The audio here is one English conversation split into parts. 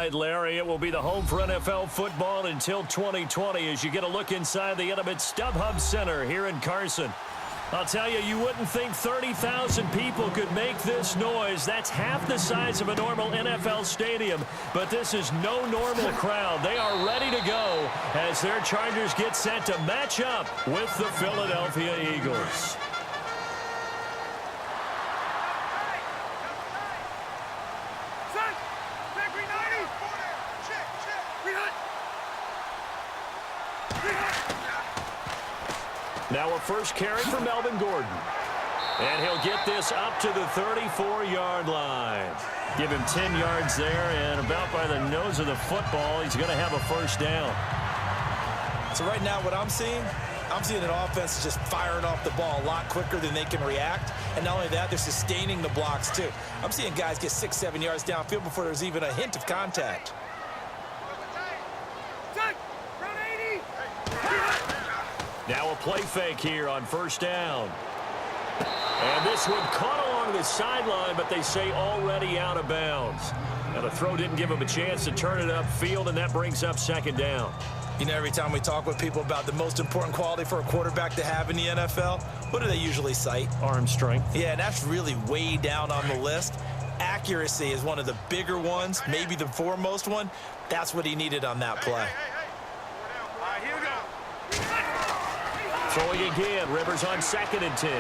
right, Larry. It will be the home for NFL football until 2020 as you get a look inside the intimate StubHub Center here in Carson. I'll tell you, you wouldn't think 30,000 people could make this noise. That's half the size of a normal NFL stadium, but this is no normal crowd. They are ready to go as their Chargers get set to match up with the Philadelphia Eagles. Now a first carry for Melvin Gordon. And he'll get this up to the 34-yard line. Give him 10 yards there, and about by the nose of the football, he's going to have a first down. So right now what I'm seeing an offense just firing off the ball a lot quicker than they can react. And not only that, they're sustaining the blocks too. I'm seeing guys get 6-7 yards downfield before there's even a hint of contact. Now a play fake here on first down. And this one caught along the sideline, but they say already out of bounds. Now the throw didn't give him a chance to turn it upfield, and that brings up second down. You know, every time we talk with people about the most important quality for a quarterback to have in the NFL, what do they usually cite? Arm strength. Yeah, and that's really way down on the list. Accuracy is one of the bigger ones, maybe the foremost one. That's what he needed on that play. Throwing again, Rivers on 2nd and 10.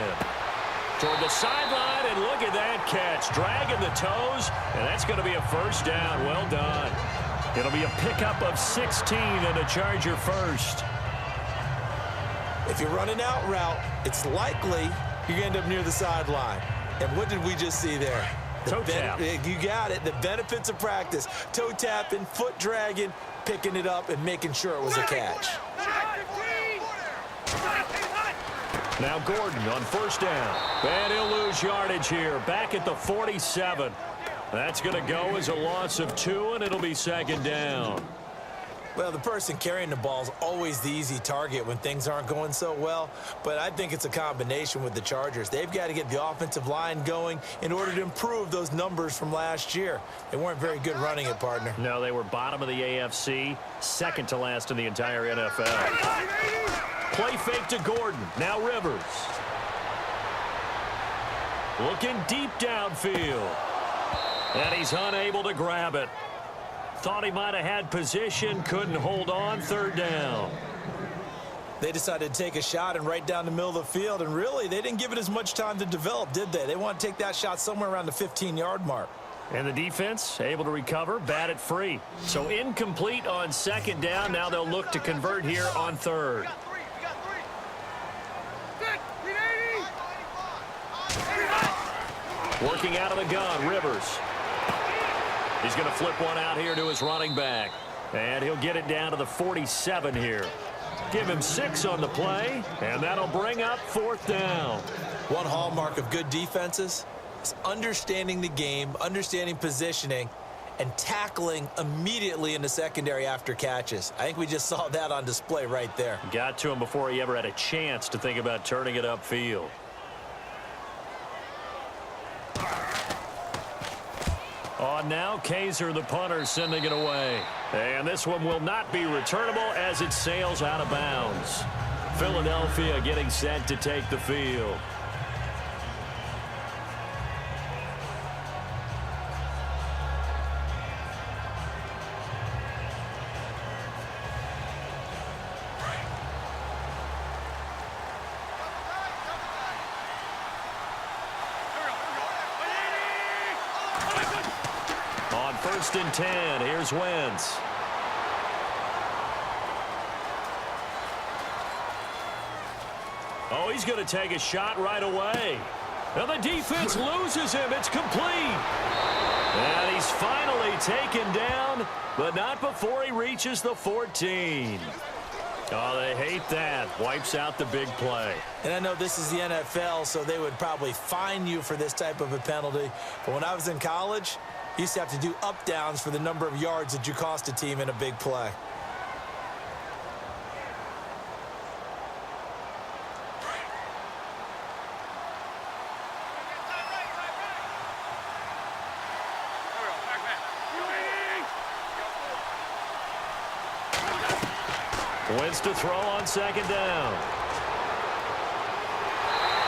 Toward the sideline, and look at that catch. Dragging the toes, and that's going to be a first down. Well done. It'll be a pickup of 16 and a Charger first. If you're running out route, it's likely you're going to end up near the sideline. And what did we just see there? Toe tap. You got it. The benefits of practice. Toe tapping, foot dragging, picking it up, and making sure it was a catch. Now Gordon on first down. And he'll lose yardage here. Back at the 47. That's going to go as a loss of 2, and it'll be second down. Well, the person carrying the ball is always the easy target when things aren't going so well. But I think it's a combination with the Chargers. They've got to get the offensive line going in order to improve those numbers from last year. They weren't very good running it, partner. No, they were bottom of the AFC, second to last in the entire NFL. Play fake to Gordon. Now Rivers. Looking deep downfield. And he's unable to grab it. Thought he might have had position, couldn't hold on, third down. They decided to take a shot and right down the middle of the field, and really, they didn't give it as much time to develop, did they? They want to take that shot somewhere around the 15-yard mark. And the defense able to recover, bat it free. So incomplete on second down. Now they'll look to convert here on third. Working out of the gun, Rivers. He's going to flip one out here to his running back. And he'll get it down to the 47 here. Give him 6 on the play, and that'll bring up fourth down. One hallmark of good defenses is understanding the game, understanding positioning, and tackling immediately in the secondary after catches. I think we just saw that on display right there. Got to him before he ever had a chance to think about turning it upfield. On now, Kaiser, the punter, sending it away. And this one will not be returnable as it sails out of bounds. Philadelphia getting set to take the field. On 1st and 10, here's Wentz. Oh, he's going to take a shot right away. Now the defense loses him. It's complete. And he's finally taken down, but not before he reaches the 14. Oh, they hate that. Wipes out the big play. And I know this is the NFL, so they would probably fine you for this type of a penalty. But when I was in college, you used to have to do up-downs for the number of yards that you cost a team in a big play. Wins to throw on second down.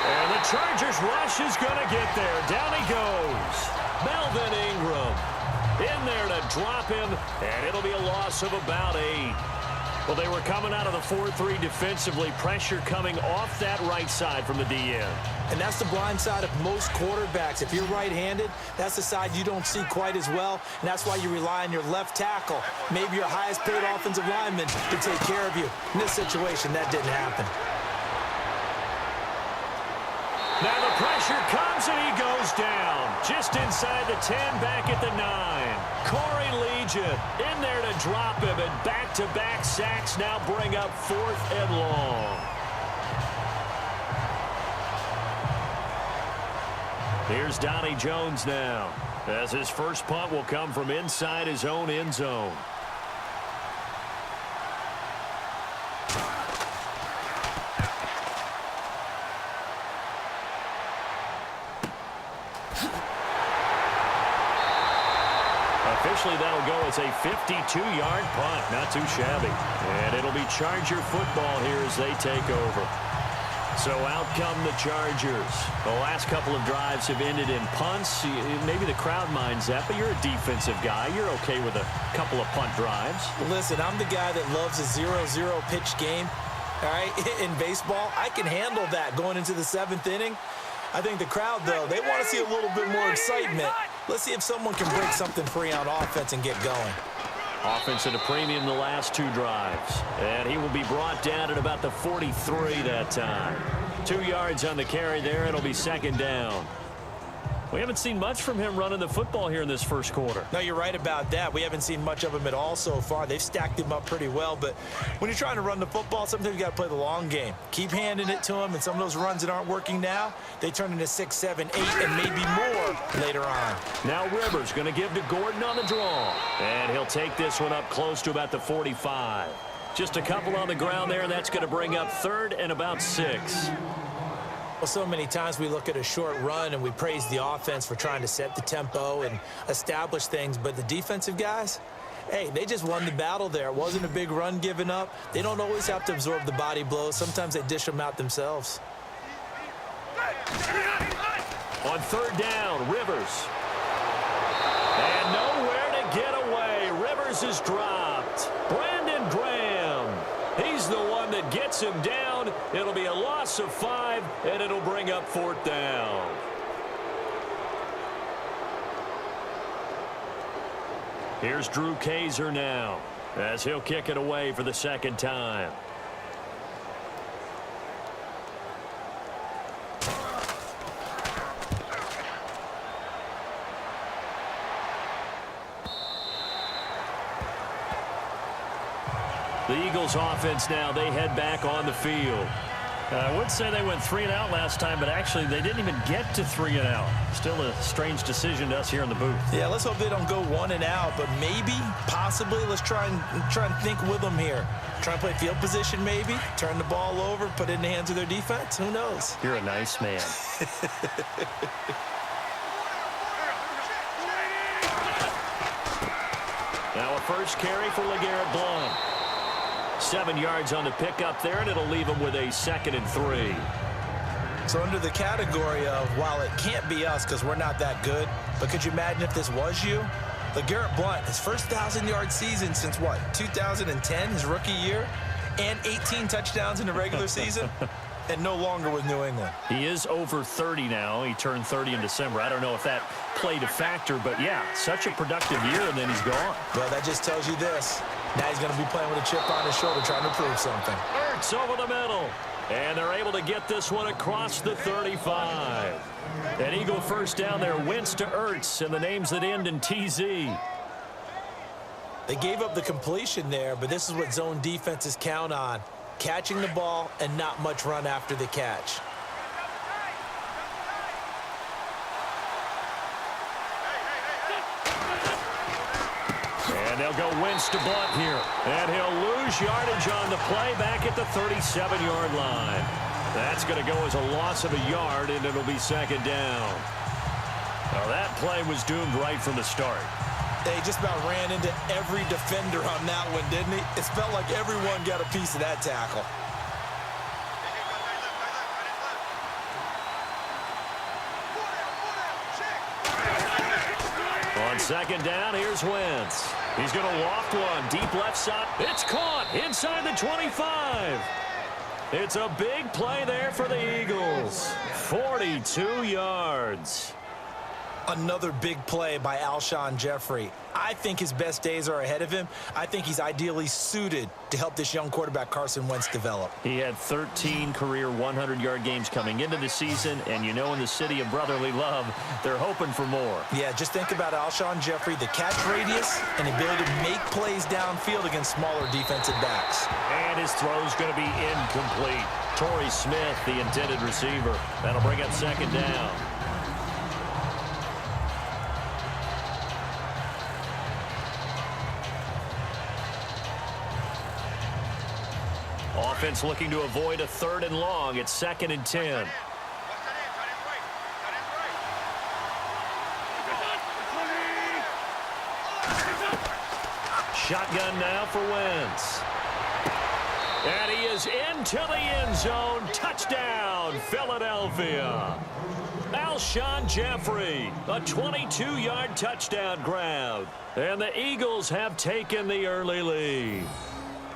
And the Chargers rush is going to get there. Down he goes. Melvin Ingram in there to drop him, and it'll be a loss of about 8. Well, they were coming out of the 4-3 defensively. Pressure coming off that right side from the DN. And that's the blind side of most quarterbacks. If you're right-handed, that's the side you don't see quite as well. And that's why you rely on your left tackle, maybe your highest-paid offensive lineman, to take care of you. In this situation, that didn't happen. Now the pressure comes, and he goes down. Just inside the 10, back at the 9. Corey Legion in there to drop him, and back-to-back sacks now bring up 4th and long. Here's Donnie Jones now, as his first punt will come from inside his own end zone. Officially, that'll go as a 52-yard punt. Not too shabby. And it'll be Charger football here as they take over. So out come the Chargers. The last couple of drives have ended in punts. Maybe the crowd minds that, but you're a defensive guy. You're okay with a couple of punt drives. Listen, I'm the guy that loves a 0-0 pitch game. All right, in baseball, I can handle that going into the 7th inning. I think the crowd, though, they want to see a little bit more excitement. Let's see if someone can break something free on offense and get going. Offense at a premium the last 2 drives. And he will be brought down at about the 43 that time. 2 yards on the carry there. It'll be second down. We haven't seen much from him running the football here in this first quarter. No, you're right about that. We haven't seen much of him at all so far. They've stacked him up pretty well, but when you're trying to run the football, sometimes you got to play the long game. Keep handing it to him, and some of those runs that aren't working now, they turn into 6, 7, 8, and maybe more later on. Now Rivers going to give to Gordon on the draw, and he'll take this one up close to about the 45. Just a couple on the ground there, and that's going to bring up 3rd and about 6. Well, so many times we look at a short run and we praise the offense for trying to set the tempo and establish things, but the defensive guys, hey, they just won the battle there. It wasn't a big run given up. They don't always have to absorb the body blows. Sometimes they dish them out themselves. On 3rd down, Rivers. And nowhere to get away. Rivers is dropped. Brandon Graham. He's the one that gets him down. It'll be a loss of 5, and it'll bring up 4th down. Here's Drew Kaiser now, as he'll kick it away for the second time. The Eagles offense now, they head back on the field. I would say they went 3 and out last time, but actually they didn't even get to 3 and out. Still a strange decision to us here in the booth. Yeah, let's hope they don't go 1 and out, but maybe, possibly, let's try and think with them here. Try and play field position maybe, turn the ball over, put it in the hands of their defense. Who knows? You're a nice man. Now a first carry for LeGarrette Blount. 7 yards on the pickup there, and it'll leave him with a 2nd and 3. So under the category of, while it can't be us because we're not that good, but could you imagine if this was you? LeGarrette Blount, his first 1,000-yard season since what, 2010, his rookie year, and 18 touchdowns in the regular season, and no longer with New England. He is over 30 now. He turned 30 in December. I don't know if that played a factor, but yeah, such a productive year, and then he's gone. Well, that just tells you this. Now he's going to be playing with a chip on his shoulder trying to prove something. Ertz over the middle. And they're able to get this one across the 35. An Eagle first down there. Wentz to Ertz, and the names that end in TZ. They gave up the completion there, but this is what zone defenses count on. Catching the ball and not much run after the catch. And they'll go Wentz to Blount here. And he'll lose yardage on the play back at the 37-yard line. That's going to go as a loss of a yard, and it'll be second down. Well, that play was doomed right from the start. They just about ran into every defender on that one, didn't he? It felt like everyone got a piece of that tackle. On second down, here's Wentz. He's going to loft one deep left side. It's caught inside the 25. It's a big play there for the Eagles. 42 yards. Another big play by Alshon Jeffrey. I think his best days are ahead of him. I think he's ideally suited to help this young quarterback Carson Wentz develop. He had 13 career 100-yard games coming into the season, and you know in the city of brotherly love, they're hoping for more. Yeah, just think about Alshon Jeffrey, the catch radius and the ability to make plays downfield against smaller defensive backs. And his throw's going to be incomplete. Torrey Smith, the intended receiver. That'll bring up second down. Offense looking to avoid a 3rd and long. It's 2nd and 10. Shotgun now for Wentz. And he is into the end zone. Touchdown, Philadelphia. Alshon Jeffrey, a 22-yard touchdown grab. And the Eagles have taken the early lead.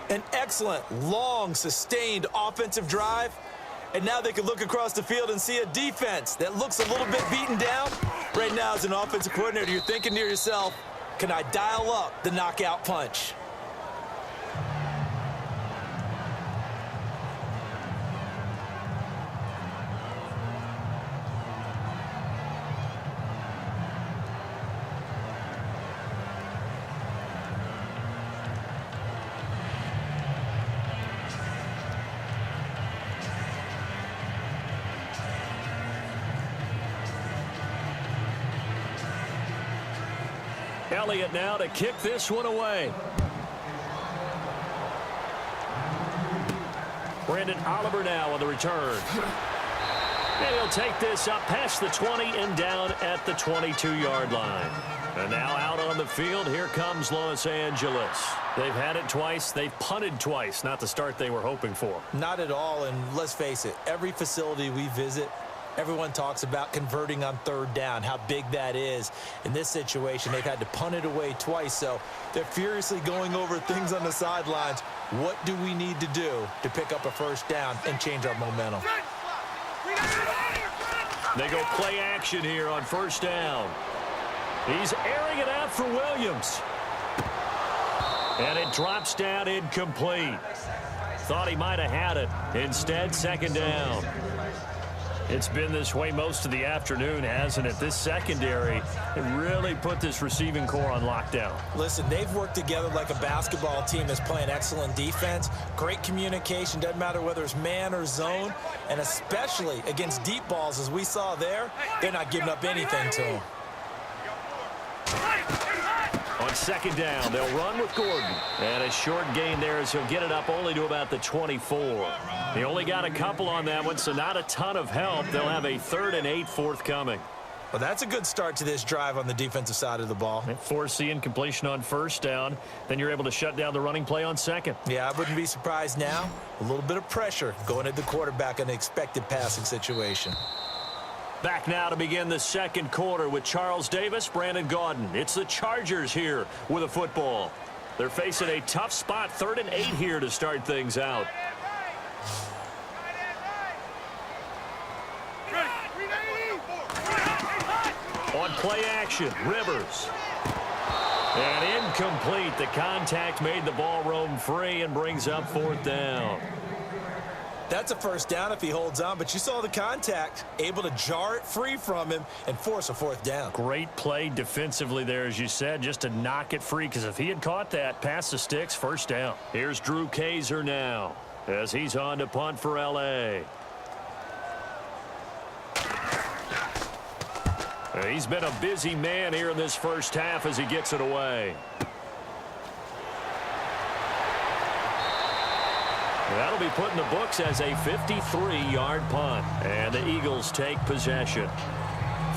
An excellent, long, sustained offensive drive. And now they can look across the field and see a defense that looks a little bit beaten down. Right now, as an offensive coordinator, you're thinking to yourself, can I dial up the knockout punch? Elliott now to kick this one away. Brandon Oliver now on the return. And he'll take this up past the 20 and down at the 22-yard line. And now out on the field, here comes Los Angeles. They've had it twice. They've punted twice. Not the start they were hoping for. Not at all, and let's face it, every facility we visit, everyone talks about converting on 3rd down, how big that is. In this situation, they've had to punt it away twice, so they're furiously going over things on the sidelines. What do we need to do to pick up a 1st down and change our momentum? They go play action here on 1st down. He's airing it out for Williams. And it drops down incomplete. Thought he might have had it. Instead, 2nd down. It's been this way most of the afternoon, hasn't it? This secondary really put this receiving core on lockdown. Listen, they've worked together like a basketball team that's playing excellent defense. Great communication, doesn't matter whether it's man or zone. And especially against deep balls, as we saw there, they're not giving up anything to them. On 2nd down, they'll run with Gordon. And a short gain there as he'll get it up only to about the 24. He only got a couple on that one, so not a ton of help. They'll have a 3rd and 8 forthcoming. Well, that's a good start to this drive on the defensive side of the ball. Force the incompletion on 1st down. Then you're able to shut down the running play on 2nd. Yeah, I wouldn't be surprised now. A little bit of pressure going at the quarterback in an expected passing situation. Back now to begin the 2nd quarter with Charles Davis, Brandon Gaudin. It's the Chargers here with a football. They're facing a tough spot, 3rd and 8 here to start things out. On play action, Rivers. And incomplete. The contact made the ball roam free and brings up 4th down. That's a 1st down if he holds on, but you saw the contact, able to jar it free from him and force a 4th down. Great play defensively there, as you said, just to knock it free, because if he had caught that, past the sticks, 1st down. Here's Drew Kaiser now as he's on to punt for L.A. He's been a busy man here in this 1st half as he gets it away. That'll be put in the books as a 53-yard punt. And the Eagles take possession.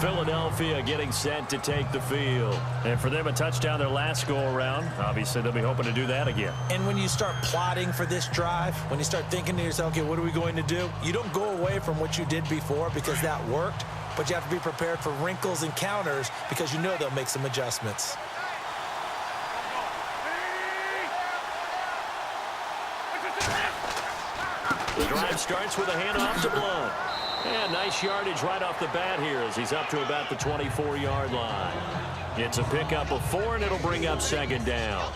Philadelphia getting set to take the field. And for them, a touchdown their last go-around. Obviously, they'll be hoping to do that again. And when you start plotting for this drive, when you start thinking to yourself, okay, what are we going to do? You don't go away from what you did before because that worked, but you have to be prepared for wrinkles and counters because you know they'll make some adjustments. The drive starts with a handoff to Blunt. And nice yardage right off the bat here as he's up to about the 24-yard line. It's a pickup of 4, and it'll bring up second down.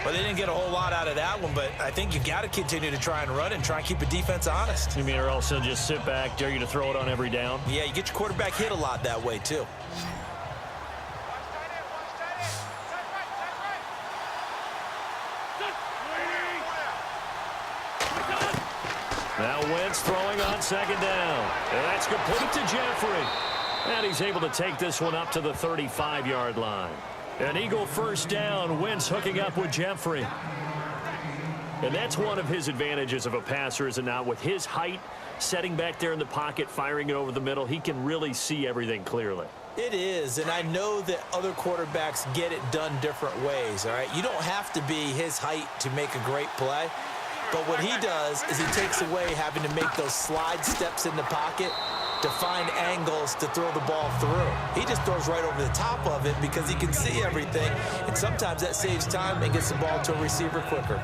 Well, they didn't get a whole lot out of that one, but I think you got to continue to try and run and try and keep the defense honest. You mean or else they'll just sit back, dare you to throw it on every down? Yeah, you get your quarterback hit a lot that way, too. Now Wentz throwing on second down. And that's complete to Jeffrey. And he's able to take this one up to the 35-yard line. An Eagle first down. Wentz hooking up with Jeffrey. And that's one of his advantages of a passer, is it not? With his height, setting back there in the pocket, firing it over the middle, he can really see everything clearly. It is, and I know that other quarterbacks get it done different ways, all right? You don't have to be his height to make a great play. But what he does is he takes away having to make those slide steps in the pocket to find angles to throw the ball through. He just throws right over the top of it because he can see everything, and sometimes that saves time and gets the ball to a receiver quicker.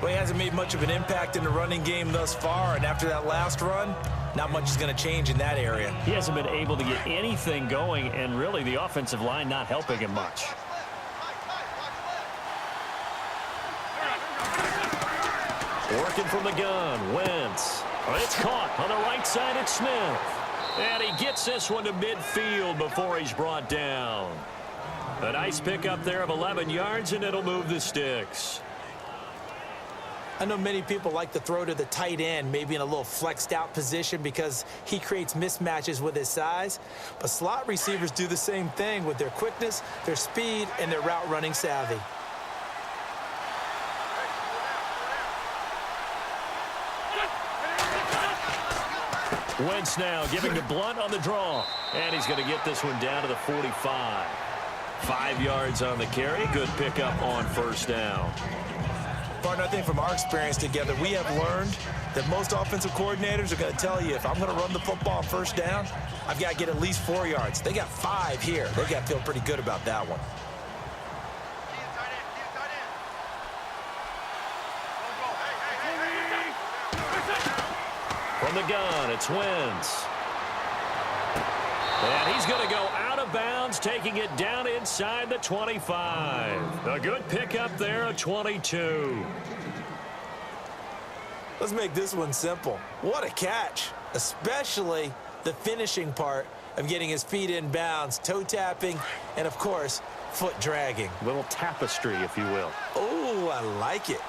Well, he hasn't made much of an impact in the running game thus far, and after that last run, not much is going to change in that area. He hasn't been able to get anything going, and really the offensive line not helping him much. Working from the gun, Wentz. It's caught on the right side. It's Smith. And he gets this one to midfield before he's brought down. A nice pickup there of 11 yards, and it'll move the sticks. I know many people like to throw to the tight end, maybe in a little flexed out position because he creates mismatches with his size. But slot receivers do the same thing with their quickness, their speed, and their route running savvy. Wentz now giving to Blunt on the draw. And he's going to get this one down to the 45. 5 yards on the carry. Good pickup on first down. Partner, I think from our experience together, we have learned that most offensive coordinators are going to tell you, if I'm going to run the football on first down, I've got to get at least 4 yards. They got 5 here. They've got to feel pretty good about that one. From the gun, it's Wentz. And he's going to go out of bounds, taking it down inside the 25. A good pickup there, a 22. Let's make this one simple. What a catch, especially the finishing part of getting his feet in bounds, toe tapping, and, of course, foot dragging. A little tapestry, if you will. Oh, I like it.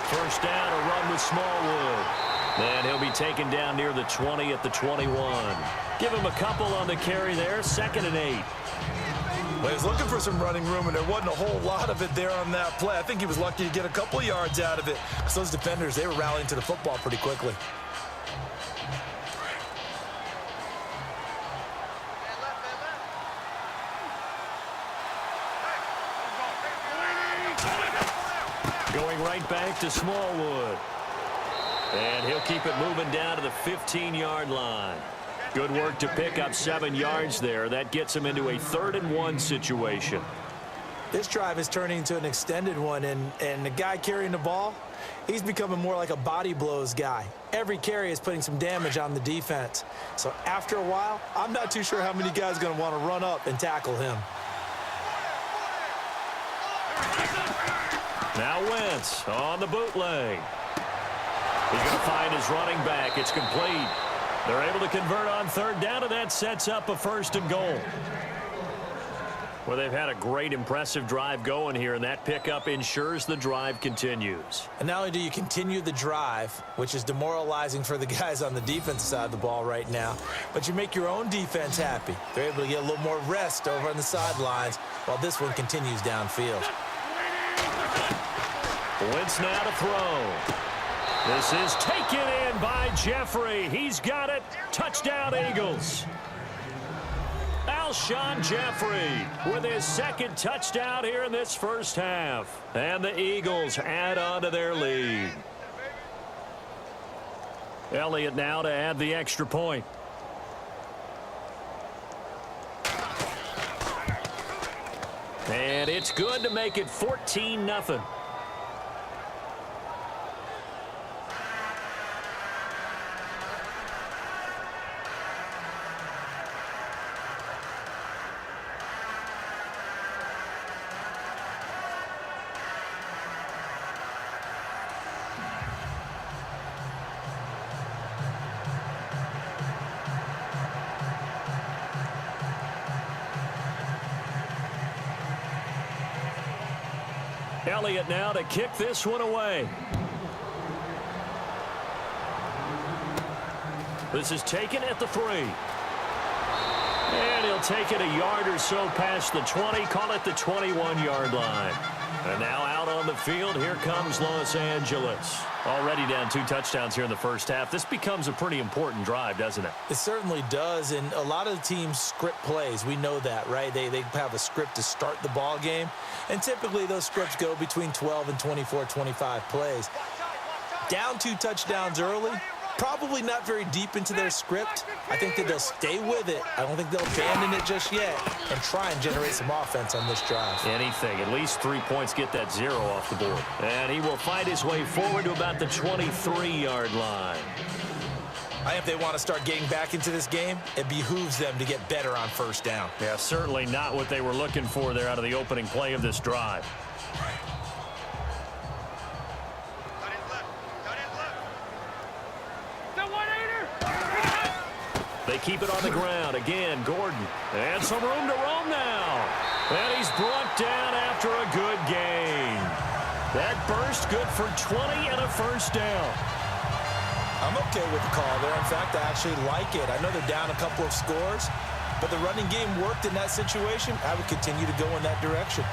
First down, a run with Smallwood. And he'll be taken down near the 20 at the 21. Give him a couple on the carry there, 2nd and 8. Well, he was looking for some running room, and there wasn't a whole lot of it there on that play. I think he was lucky to get a couple yards out of it. So those defenders, they were rallying to the football pretty quickly. Going right back to Smallwood. And he'll keep it moving down to the 15-yard line. Good work to pick up 7 yards there. That gets him into a 3rd and 1 situation. This drive is turning into an extended one, and the guy carrying the ball, he's becoming more like a body blows guy. Every carry is putting some damage on the defense. So after a while, I'm not too sure how many guys are going to want to run up and tackle him. Now Wentz on the bootleg. He's going to find his running back. It's complete. They're able to convert on 3rd down, and that sets up a 1st and goal. Well, they've had a great, impressive drive going here, and that pickup ensures the drive continues. And not only do you continue the drive, which is demoralizing for the guys on the defensive side of the ball right now, but you make your own defense happy. They're able to get a little more rest over on the sidelines while this one continues downfield. Wentz now to throw. This is taken in by Jeffrey. He's got it. Touchdown, Eagles. Alshon Jeffrey with his second touchdown here in this first half. And the Eagles add on to their lead. Elliott now to add the extra point. And it's good to make it 14-0. Elliott now to kick this one away. This is taken at the 3. And he'll take it a yard or so past the 20, call it the 21-yard line. And now out on the field, here comes Los Angeles. Already down 2 touchdowns here in the first half. This becomes a pretty important drive, doesn't it? It certainly does, and a lot of the teams script plays. We know that, right? They have a script to start the ball game, and typically those scripts go between 12 and 24, 25 plays. Down 2 touchdowns early, probably not very deep into their script. I think that they'll stay with it. I don't think they'll abandon it just yet and try and generate some offense on this drive. Anything. At least 3 points, get that 0 off the board. And he will fight his way forward to about the 23-yard line. I think if they want to start getting back into this game, it behooves them to get better on first down. Yeah, certainly not what they were looking for there out of the opening play of this drive. They keep it on the ground. Again, Gordon. And some room to roam now. And he's brought down after a good gain. That burst good for 20 and a first down. I'm okay with the call there. In fact, I actually like it. I know they're down a couple of scores, but the running game worked in that situation. I would continue to go in that direction.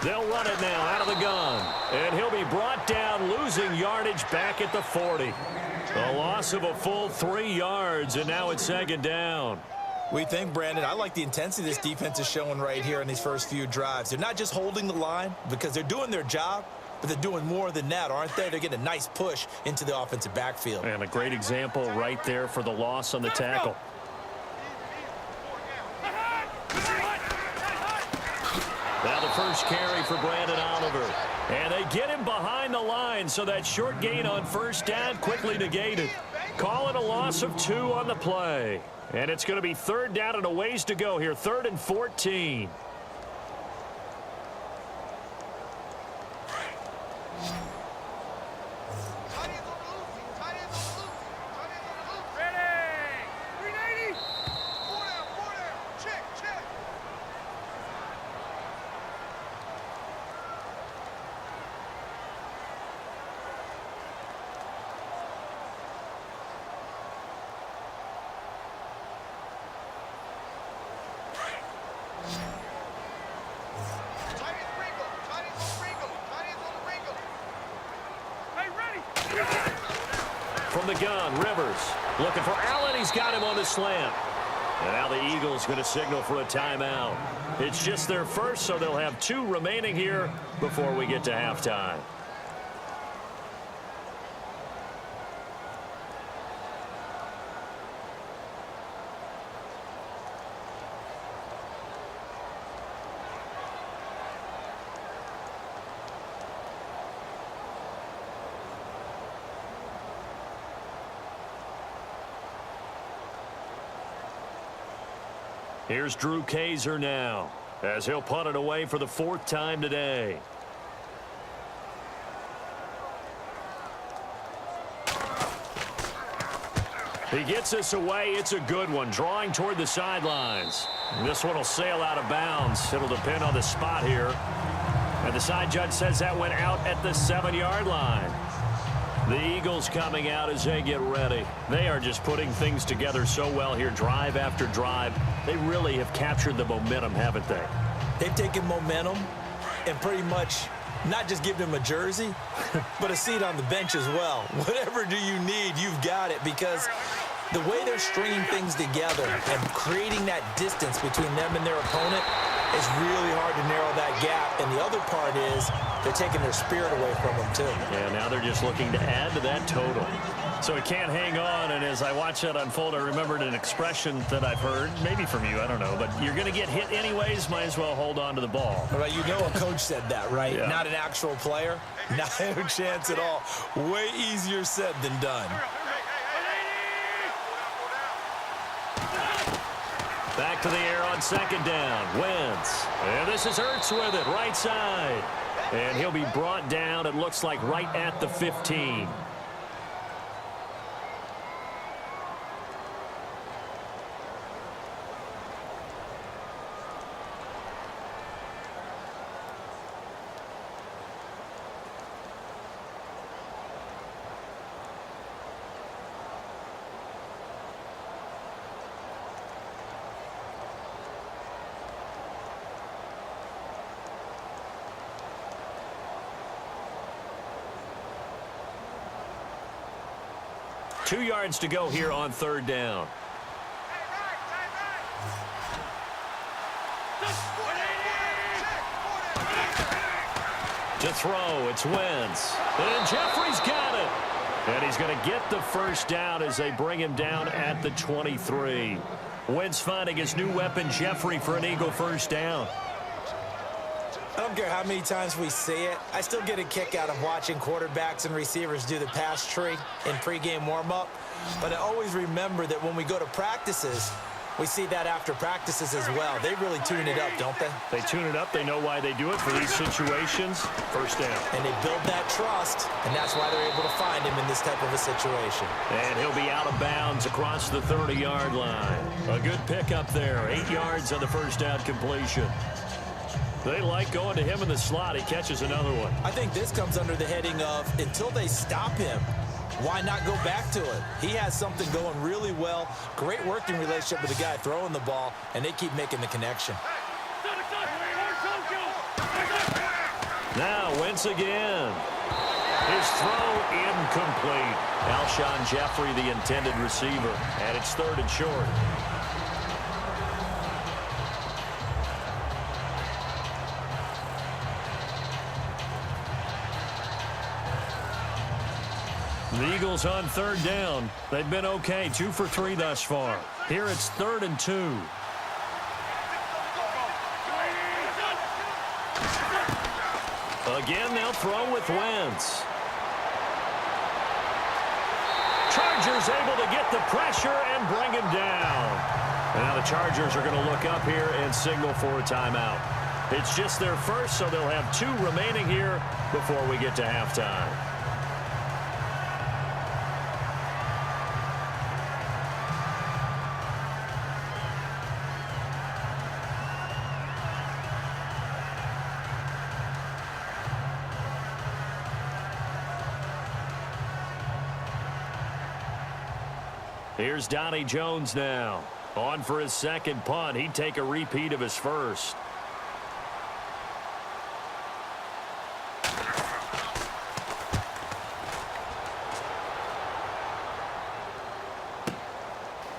They'll run it now out of the gun. And he'll be brought down, losing yardage back at the 40. A loss of a full 3 yards, and now it's second down. We think, Brandon, I like the intensity this defense is showing right here in these first few drives. They're not just holding the line because they're doing their job, but they're doing more than that, aren't they? They're getting a nice push into the offensive backfield. And a great example right there for the loss on the tackle. Now the first carry for Brandon Oliver. And they get him behind the line, so that short gain on first down quickly negated. Call it a loss of 2 on the play. And it's going to be third down and a ways to go here. 3rd and 14. From the gun, Rivers looking for Allen. He's got him on the slant. And now the Eagles going to signal for a timeout. It's just their first, so they'll have 2 remaining here before we get to halftime. Here's Drew Kaiser now, as he'll punt it away for the 4th time today. He gets this away. It's a good one, drawing toward the sidelines. This one will sail out of bounds. It'll depend on the spot here. And the side judge says that went out at the 7-yard line. The Eagles coming out as they get ready. They are just putting things together so well here, drive after drive. They really have captured the momentum, haven't they? They've taken momentum and pretty much not just given him a jersey, but a seat on the bench as well. Whatever do you need, you've got it, because the way they're stringing things together and creating that distance between them and their opponent is really hard to narrow that gap. And the other part is they're taking their spirit away from them, too. Yeah, now they're just looking to add to that total. So it can't hang on, and as I watch that unfold, I remembered an expression that I've heard, maybe from you, I don't know, but you're going to get hit anyways, might as well hold on to the ball. Well, you know a coach said that, right? Yeah. Not an actual player. Not a chance at all. Way easier said than done. Back to the air on second down. Wentz. And this is Ertz with it, right side. And he'll be brought down, it looks like, right at the 15. Two yards to go here on third down. To throw, it's Wentz. And Jeffrey's got it. And he's going to get the first down as they bring him down at the 23. Wentz finding his new weapon, Jeffrey, for an Eagle first down. I don't care how many times we see it. I still get a kick out of watching quarterbacks and receivers do the pass tree in pregame warm-up. But I always remember that when we go to practices, we see that after practices as well. They really tune it up, don't they? They tune it up. They know why they do it for these situations. First down. And they build that trust, and that's why they're able to find him in this type of a situation. And he'll be out of bounds across the 30-yard line. A good pickup there. 8 yards on the first down completion. They like going to him in the slot. He catches another one. I think this comes under the heading of, until they stop him, why not go back to it? He has something going really well. Great working relationship with the guy throwing the ball, and they keep making the connection. Now, Wentz again. His throw incomplete. Alshon Jeffrey, the intended receiver. And it's third and short. The Eagles on third down. They've been okay, 2 for 3 thus far. Here it's 3rd and 2. Again, they'll throw with Wentz. Chargers able to get the pressure and bring him down. Now the Chargers are going to look up here and signal for a timeout. It's just their first, so they'll have 2 remaining here before we get to halftime. Here's Donnie Jones now. On for his second punt. He'd take a repeat of his first.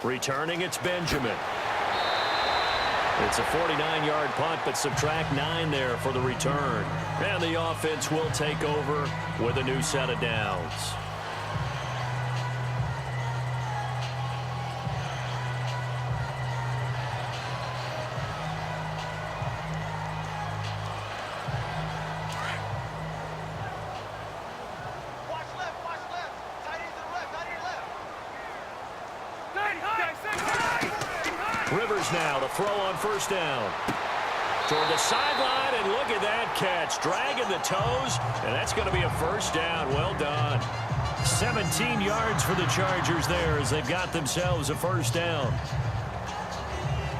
Returning, it's Benjamin. It's a 49-yard punt, but subtract 9 there for the return. And the offense will take over with a new set of downs. Rivers now to throw on first down. Toward the sideline, and look at that catch. Dragging the toes, and that's going to be a first down. Well done. 17 yards for the Chargers there as they've got themselves a first down.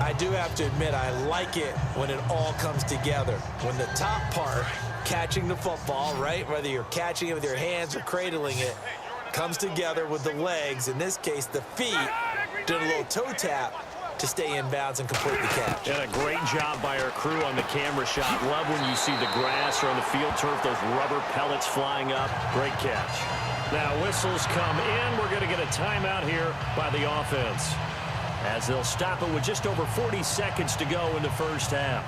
I do have to admit, I like it when it all comes together. When the top part catching the football, right? Whether you're catching it with your hands or cradling it, comes together with the legs. In this case, the feet. Did a little toe tap to stay in bounds and complete the catch. And a great job by our crew on the camera shot. Love when you see the grass or on the field turf, those rubber pellets flying up. Great catch. Now whistles come in. We're going to get a timeout here by the offense, as they'll stop it with just over 40 seconds to go in the first half.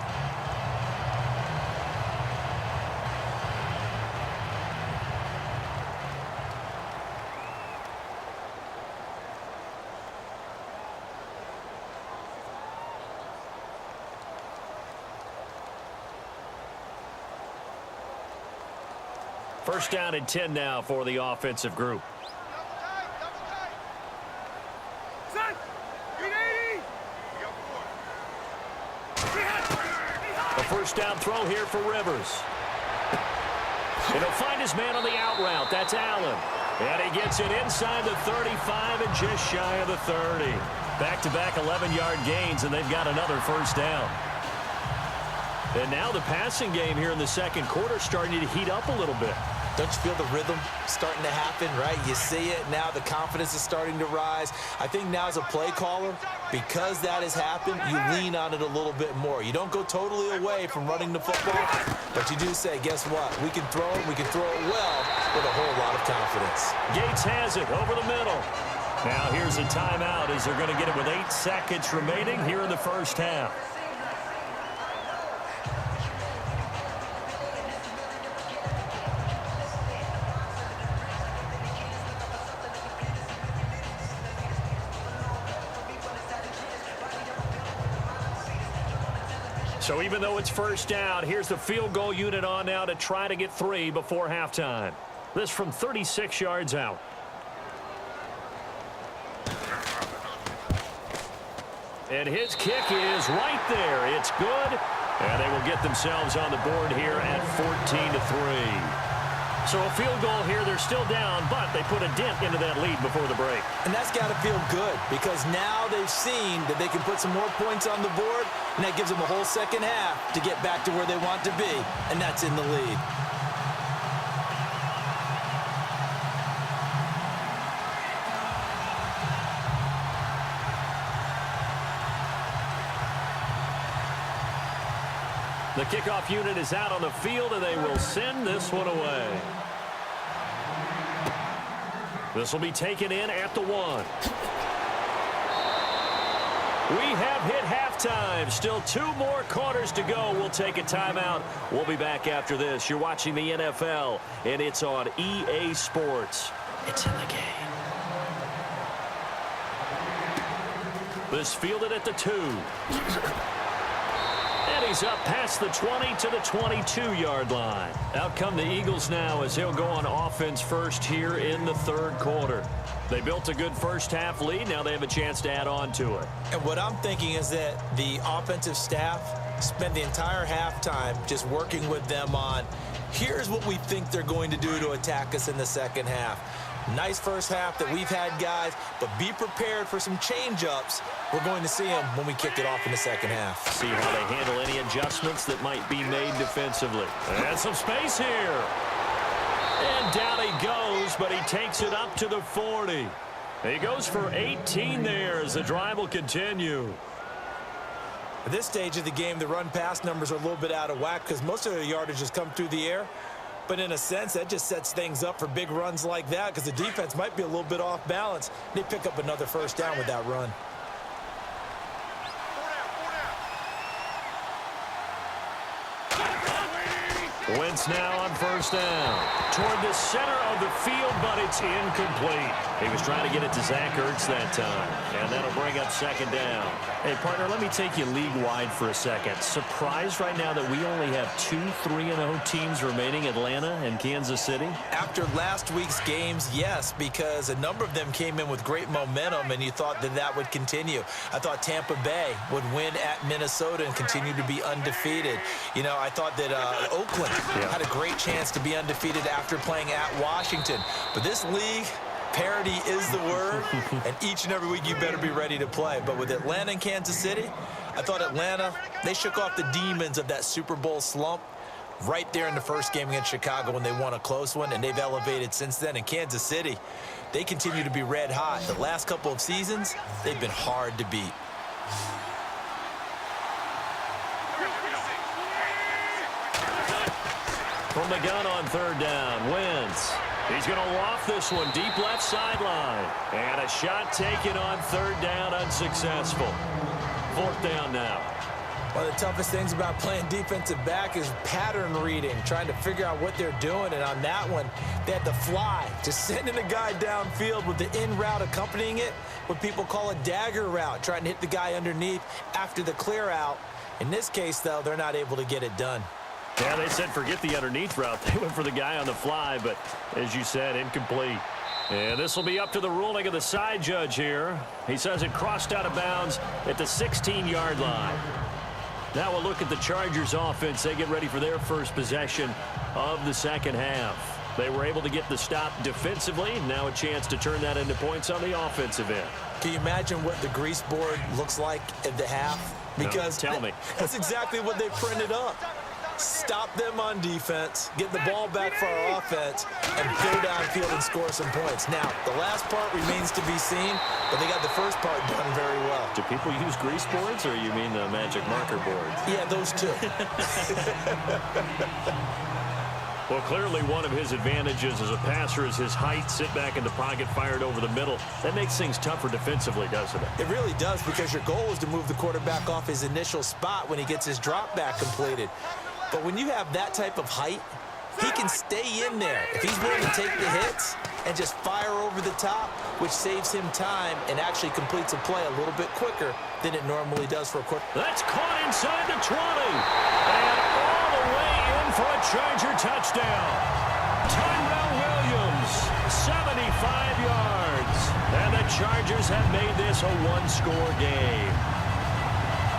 First down and 10 now for the offensive group. A first down throw here for Rivers. And he'll find his man on the out route. That's Allen. And he gets it inside the 35 and just shy of the 30. Back-to-back 11-yard gains, and they've got another first down. And now the passing game here in the second quarter starting to heat up a little bit. Don't you feel the rhythm starting to happen, right? You see it now. The confidence is starting to rise. I think now as a play caller, because that has happened, you lean on it a little bit more. You don't go totally away from running the football, but you do say, guess what? We can throw it. We can throw it well with a whole lot of confidence. Gates has it over the middle. Now here's a timeout as they're going to get it with 8 seconds remaining here in the first half. So even though it's first down, here's the field goal unit on now to try to get 3 before halftime. This from 36 yards out. And his kick is right there. It's good. And they will get themselves on the board here at 14-3. So a field goal here. They're still down, but they put a dent into that lead before the break. And that's got to feel good because now they've seen that they can put some more points on the board, and that gives them a whole second half to get back to where they want to be, and that's in the lead. The kickoff unit is out on the field, and they will send this one away. This will be taken in at the 1. We have hit halftime. Still 2 more quarters to go. We'll take a timeout. We'll be back after this. You're watching the NFL, and it's on EA Sports. It's in the game. This fielded at the 2. And he's up past the 20 to the 22-yard line. Out come the Eagles now as they'll go on offense first here in the third quarter. They built a good first half lead. Now they have a chance to add on to it. And what I'm thinking is that the offensive staff spent the entire halftime just working with them on, here's what we think they're going to do to attack us in the second half. Nice first half that we've had, guys, but be prepared for some change-ups. We're going to see them when we kick it off in the second half. See how they handle any adjustments that might be made defensively. And some space here. And down he goes, but he takes it up to the 40. He goes for 18 there as the drive will continue. At this stage of the game, the run-pass numbers are a little bit out of whack because most of the yardage has come through the air. But in a sense, that just sets things up for big runs like that because the defense might be a little bit off balance. They pick up another first down with that run. Wentz now on first down. Toward the center of the field, but it's incomplete. He was trying to get it to Zach Ertz that time. And that'll bring up second down. Hey, partner, let me take you league-wide for a second. Surprised right now that we only have 2 3-0 teams remaining, Atlanta and Kansas City? After last week's games, yes, because a number of them came in with great momentum, and you thought that that would continue. I thought Tampa Bay would win at Minnesota and continue to be undefeated. You know, I thought that Oakland had a great chance to be undefeated after playing at Washington. But this league, parity is the word, and each and every week you better be ready to play. But with Atlanta and Kansas City, I thought Atlanta, they shook off the demons of that Super Bowl slump. right there in the first game against Chicago when they won a close one, and they've elevated since then. In Kansas City, they continue to be red hot. The last couple of seasons, they've been hard to beat. From the gun on third down, Wentz. He's going to loft this one deep left sideline. And a shot taken on third down, unsuccessful. Fourth down now. One of the toughest things about playing defensive back is pattern reading, trying to figure out what they're doing. And on that one, they had the fly, just sending a guy downfield with the in route accompanying it, what people call a dagger route, trying to hit the guy underneath after the clear out. In this case, though, they're not able to get it done. Yeah, they said forget the underneath route. They went for the guy on the fly, but as you said, incomplete. And this will be up to the ruling of the side judge here. He says it crossed out of bounds at the 16-yard line. Now we'll look at the Chargers offense. They get ready for their first possession of the second half. They were able to get the stop defensively. Now a chance to turn that into points on the offensive end. Can you imagine what the grease board looks like at the half? Because no, tell me. That's exactly what they printed up. Stop them on defense, get the ball back for our offense, and go downfield and score some points. Now, the last part remains to be seen, but they got the first part done very well. Do people use grease boards, or you mean the magic marker boards? Yeah, those two. Well, clearly one of his advantages as a passer is his height, sit back in the pocket, fired over the middle. That makes things tougher defensively, doesn't it? It really does, because your goal is to move the quarterback off his initial spot when he gets his drop back completed. But when you have that type of height, he can stay in there. If he's willing to take the hits and just fire over the top, which saves him time and actually completes a play a little bit quicker than it normally does for a quick. That's caught inside the 20. And all the way in for a Charger touchdown. Tyrell Williams, 75 yards. And the Chargers have made this a one-score game.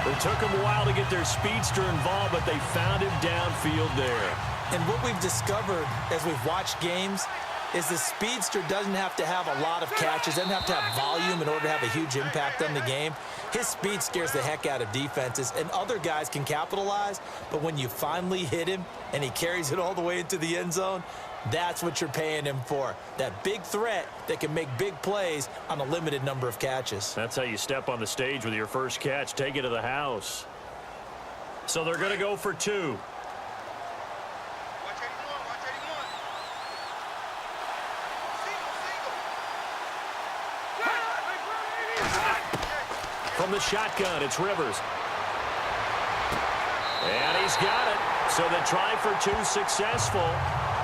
It took them a while to get their speedster involved, but they found him downfield there. And what we've discovered as we've watched games is the speedster doesn't have to have a lot of catches, doesn't have to have volume in order to have a huge impact on the game. His speed scares the heck out of defenses, and other guys can capitalize, but when you finally hit him and he carries it all the way into the end zone, that's what you're paying him for. That big threat that can make big plays on a limited number of catches. That's how you step on the stage with your first catch. Take it to the house. So they're going to go for two. From the shotgun, it's Rivers. And he's got it. So the try for two successful.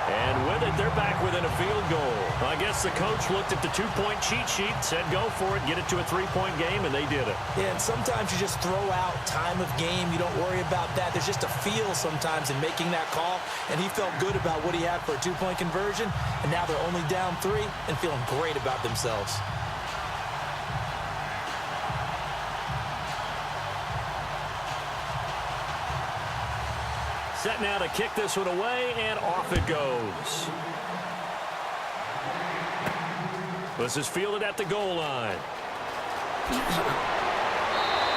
And with it, they're back within a field goal. I guess the coach looked at the two-point cheat sheet, said go for it, get it to a three-point game, and they did it. Yeah, and sometimes you just throw out time of game. You don't worry about that. There's just a feel sometimes in making that call, and he felt good about what he had for a two-point conversion, and now they're only down 3 and feeling great about themselves. Set now to kick this one away, and off it goes. This is fielded at the goal line.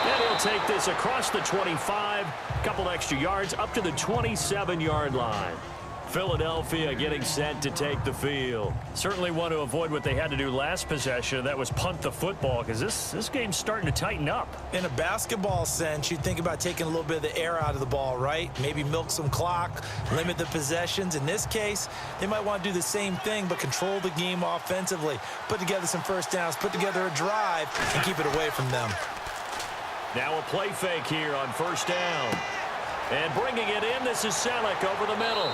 And he'll take this across the 25, a couple extra yards, up to the 27-yard line. Philadelphia getting set to take the field. Certainly want to avoid what they had to do last possession. That was punt the football, because this game's starting to tighten up. In a basketball sense, you'd think about taking a little bit of the air out of the ball, right? Maybe milk some clock, limit the possessions. In this case, they might want to do the same thing, but control the game offensively. Put together some first downs, put together a drive, and keep it away from them. Now a play fake here on first down. And bringing it in, this is Selleck over the middle.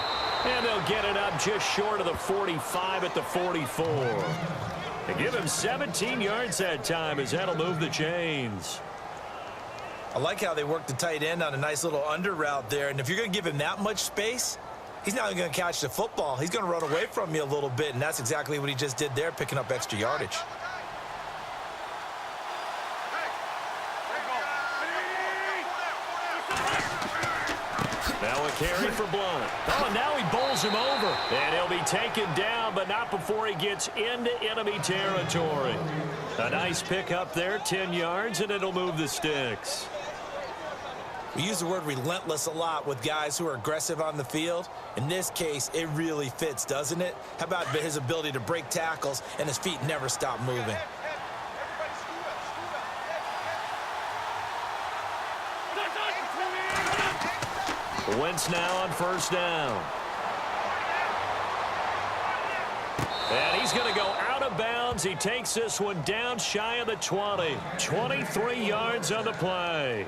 And they'll get it up just short of the 45 at the 44. They give him 17 yards that time as that'll move the chains. I like how they work the tight end on a nice little under route there. And if you're going to give him that much space, he's not going to catch the football. He's going to run away from you a little bit, and that's exactly what he just did there, picking up extra yardage. Now a carry for Blunt. Oh, and now he bowls him over. And he'll be taken down, but not before he gets into enemy territory. A nice pickup there, 10 yards, and it'll move the sticks. We use the word relentless a lot with guys who are aggressive on the field. In this case, it really fits, doesn't it? How about his ability to break tackles and his feet never stop moving? Wentz now on first down. And he's going to go out of bounds. He takes this one down shy of the 20. 23 yards on the play.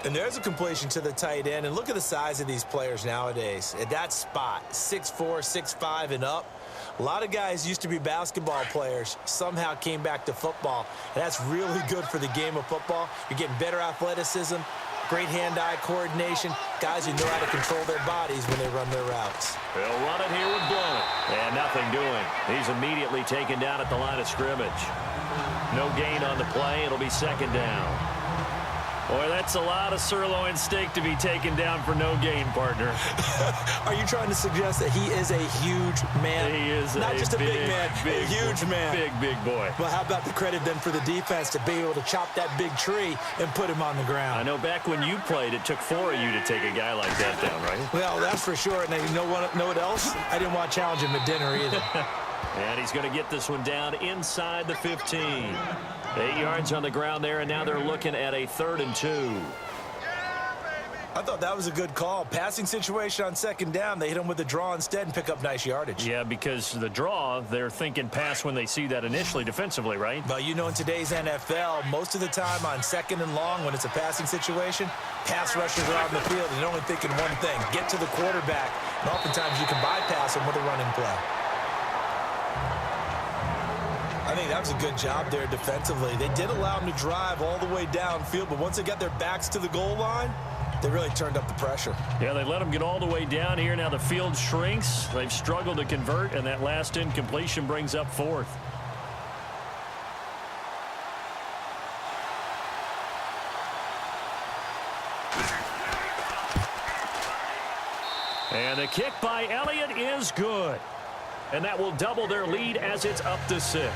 And there's a completion to the tight end. And look at the size of these players nowadays. At that spot, 6'4", 6'5", and up. A lot of guys used to be basketball players, somehow came back to football. And that's really good for the game of football. You're getting better athleticism, great hand-eye coordination, guys who know how to control their bodies when they run their routes. He'll run it here with Blount. And nothing doing. He's immediately taken down at the line of scrimmage. No gain on the play. It'll be second down. Boy, that's a lot of sirloin steak to be taken down for no gain, partner. Are you trying to suggest that he is a huge man? He is not just a big man, big, a huge man. Big boy. Well, how about the credit then for the defense to be able to chop that big tree and put him on the ground? I know back when you played, it took 4 of you to take a guy like that down, right? Well, that's for sure. And you know what else? I didn't want to challenge him at dinner either. And he's going to get this one down inside the 15. 8 yards on the ground there, and now they're looking at a 3rd and 2. I thought that was a good call. Passing situation on second down. They hit him with the draw instead and pick up nice yardage. Yeah, because the draw, they're thinking pass when they see that initially defensively, right? Well, you know, in today's NFL, most of the time on second and long when it's a passing situation, pass rushers are on the field and they're only thinking one thing, get to the quarterback. And oftentimes you can bypass him with a running play. I think that was a good job there defensively. They did allow him to drive all the way downfield, but once they got their backs to the goal line, they really turned up the pressure. Yeah, they let him get all the way down here. Now the field shrinks. They've struggled to convert, and that last incompletion brings up 4th. And the kick by Elliott is good. And that will double their lead as it's up to 6.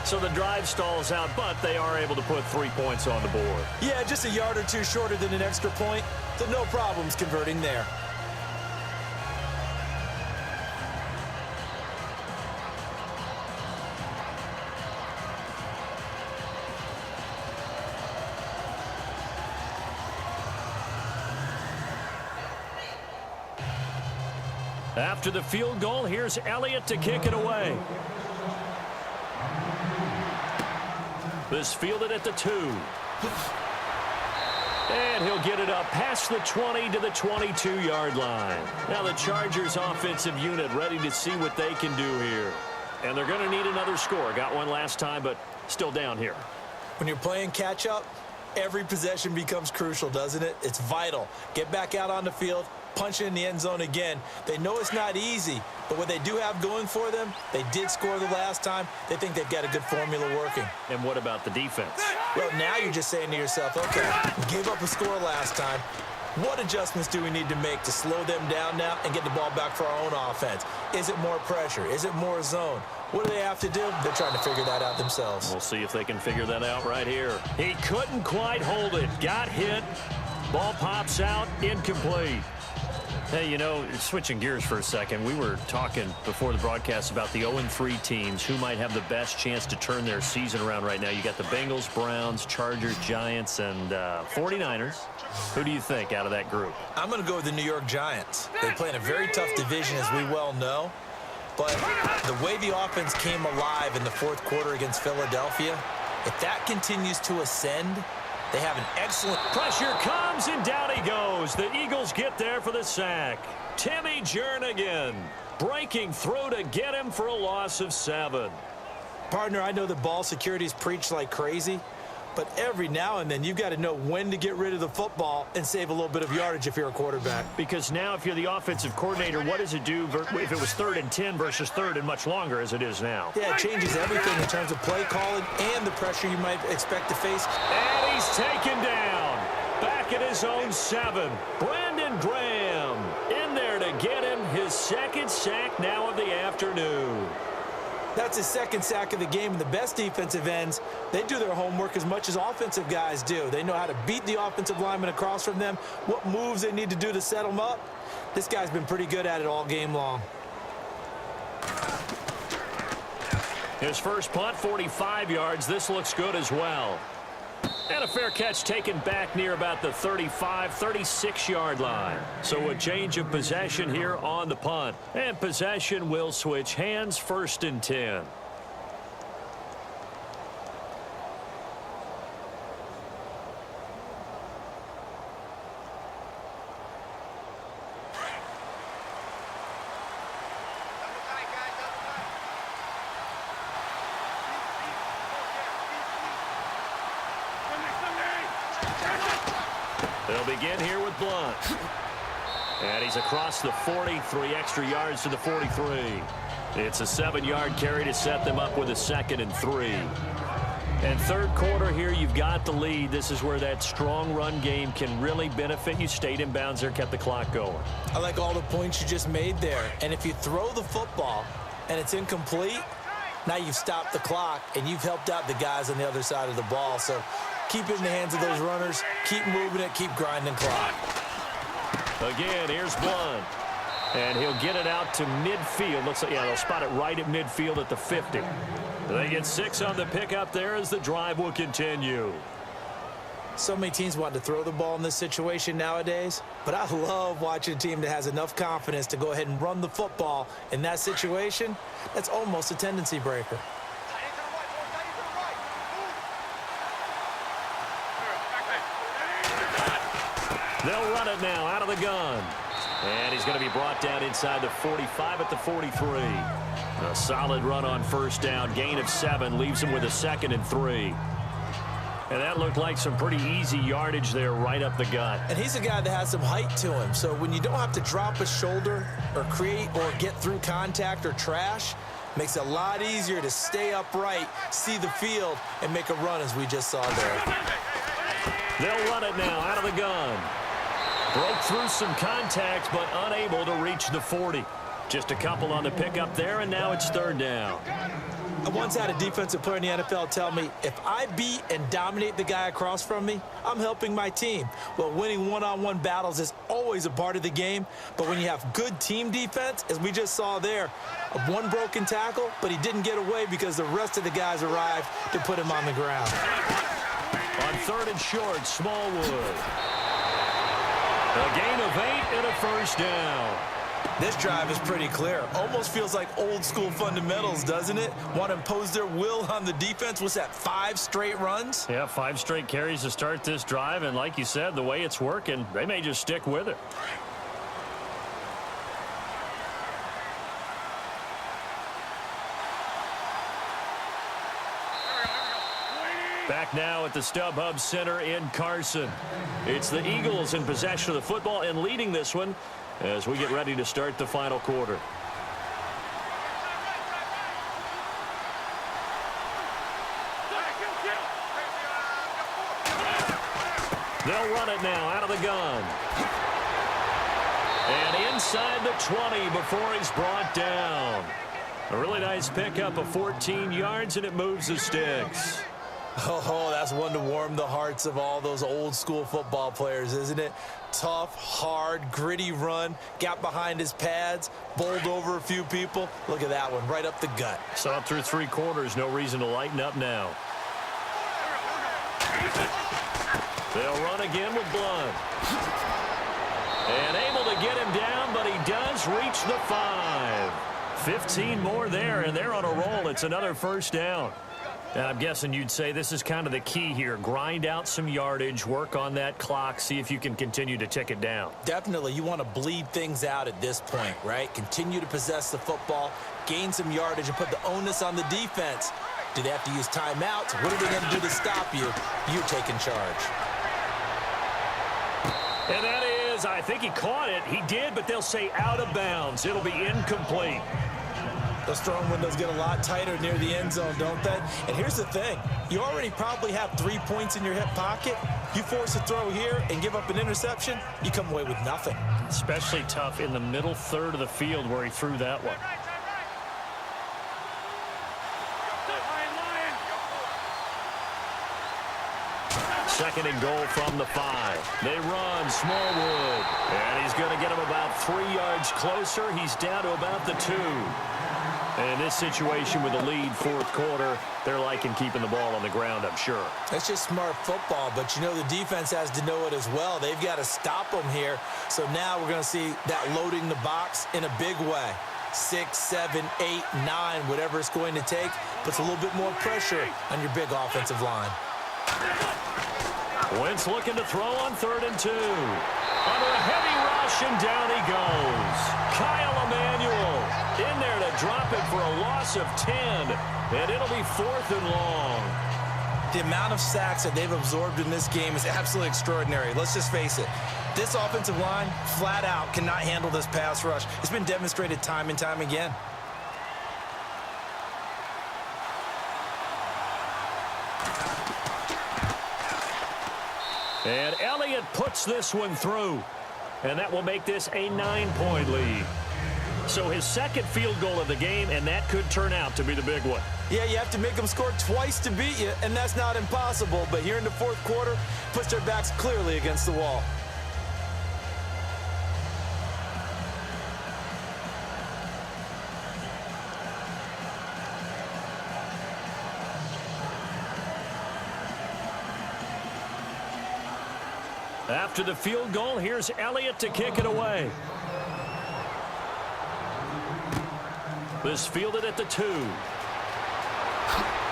So the drive stalls out, but they are able to put 3 points on the board. Yeah, just a yard or two shorter than an extra point, so no problems converting there. After the field goal, here's Elliott to kick it away. This fielded at the 2. And he'll get it up past the 20 to the 22-yard line. Now the Chargers offensive unit ready to see what they can do here. And they're going to need another score. Got one last time, but still down here. When you're playing catch-up, every possession becomes crucial, doesn't it? It's vital. Get back out on the field, punch it in the end zone again. They know it's not easy, but what they do have going for them, they did score the last time. They think they've got a good formula working. And what about the defense? Well, now you're just saying to yourself, okay, we gave up a score last time. What adjustments do we need to make to slow them down now and get the ball back for our own offense? Is it more pressure? Is it more zone? What do they have to do? They're trying to figure that out themselves. We'll see if they can figure that out right here. He couldn't quite hold it. Got hit. Ball pops out. Incomplete. Hey, you know, switching gears for a second, we were talking before the broadcast about the 0-3 teams who might have the best chance to turn their season around right now. You got the Bengals, Browns, Chargers, Giants, and 49ers. Who do you think out of that group? I'm going to go with the New York Giants. They play in a very tough division, as we well know. But the way the offense came alive in the fourth quarter against Philadelphia, if that continues to ascend, they have an excellent... Pressure comes, and down he goes. The Eagles get there for the sack. Timmy Jernigan breaking through to get him for a loss of 7. Partner, I know the ball security is preached like crazy, but every now and then you've got to know when to get rid of the football and save a little bit of yardage if you're a quarterback. Because now if you're the offensive coordinator, what does it do if it was 3rd and 10 versus 3rd and much longer as it is now? Yeah, it changes everything in terms of play calling and the pressure you might expect to face. And he's taken down. Back at his own 7. Brandon Graham in there to get him his 2nd sack now of the afternoon. That's his second sack of the game, and the best defensive ends, they do their homework as much as offensive guys do. They know how to beat the offensive lineman across from them, what moves they need to do to set them up. This guy's been pretty good at it all game long. His first punt, 45 yards. This looks good as well. And a fair catch taken back near about the 35, 36-yard line. So a change of possession here on the punt. And possession will switch hands, 1st and 10. They'll begin here with Blunt. And he's across the 40, 3 extra yards to the 43. It's a 7-yard carry to set them up with a 2nd and 3. And third quarter here, you've got the lead. This is where that strong run game can really benefit you. Stayed in bounds there, kept the clock going. I like all the points you just made there. And if you throw the football and it's incomplete, now you've stopped the clock and you've helped out the guys on the other side of the ball. So keep it in the hands of those runners. Keep moving it. Keep grinding clock. Again, here's Blunt. And he'll get it out to midfield. Looks like, yeah, they'll spot it right at midfield at the 50. They get 6 on the pickup there as the drive will continue. So many teams want to throw the ball in this situation nowadays, but I love watching a team that has enough confidence to go ahead and run the football in that situation. That's almost a tendency breaker. They'll run it now out of the gun. And he's going to be brought down inside the 45 at the 43. A solid run on first down. Gain of 7 leaves him with a 2nd and 3. And that looked like some pretty easy yardage there right up the gut. And he's a guy that has some height to him. So when you don't have to drop a shoulder or create or get through contact or trash, makes it a lot easier to stay upright, see the field, and make a run as we just saw there. They'll run it now out of the gun. Broke through some contact, but unable to reach the 40. Just a couple on the pickup there, and now it's 3rd down. I once had a defensive player in the NFL tell me, if I beat and dominate the guy across from me, I'm helping my team. Well, winning one-on-one battles is always a part of the game, but when you have good team defense, as we just saw there, one broken tackle, but he didn't get away because the rest of the guys arrived to put him on the ground. On 3rd and short, Smallwood. A gain of 8 and a first down. This drive is pretty clear. Almost feels like old school fundamentals, doesn't it? Want to impose their will on the defense. What's that, 5 straight runs? Yeah, 5 straight carries to start this drive. And like you said, the way it's working, they may just stick with it. Back now at the StubHub Center in Carson. It's the Eagles in possession of the football and leading this one as we get ready to start the final quarter. They'll run it now out of the gun. And inside the 20 before he's brought down. A really nice pickup of 14 yards, and it moves the sticks. Oh, that's one to warm the hearts of all those old school football players, isn't it? Tough, hard, gritty run, got behind his pads, bowled over a few people. Look at that one, right up the gut. So up through 3 quarters, no reason to lighten up now. They'll run again with Blunt. And able to get him down, but he does reach the 5. 15 more there, and they're on a roll. It's another first down. And I'm guessing you'd say this is kind of the key here. Grind out some yardage, work on that clock, see if you can continue to tick it down. Definitely. You want to bleed things out at this point, right? Continue to possess the football, gain some yardage, and put the onus on the defense. Do they have to use timeouts? What are they going to do to stop you? You're taking charge. And that is, I think he caught it. He did, but they'll say out of bounds. It'll be incomplete. Those throwing windows get a lot tighter near the end zone, don't they? And here's the thing. You already probably have 3 points in your hip pocket. You force a throw here and give up an interception, you come away with nothing. Especially tough in the middle third of the field where he threw that one. Second and goal from the 5. They run Smallwood. And he's going to get him about 3 yards closer. He's down to about the 2. And in this situation with the lead fourth quarter, they're liking keeping the ball on the ground, I'm sure. That's just smart football, but you know the defense has to know it as well. They've got to stop them here. So now we're going to see that loading the box in a big way. 6, 7, 8, 9, whatever it's going to take, puts a little bit more pressure on your big offensive line. Wentz looking to throw on 3rd and 2. Under a heavy rush, and down he goes. Kyle Emanuel in there to drop it for a loss of 10, and it'll be 4th and long. The amount of sacks that they've absorbed in this game is absolutely extraordinary. Let's just face it. This offensive line, flat out, cannot handle this pass rush. It's been demonstrated time and time again. And Elliott puts this one through. And that will make this a 9-point lead. So his second field goal of the game, and that could turn out to be the big one. Yeah, you have to make them score twice to beat you, and that's not impossible. But here in the fourth quarter, puts their backs clearly against the wall. After the field goal, here's Elliott to kick it away. This fielded at the 2.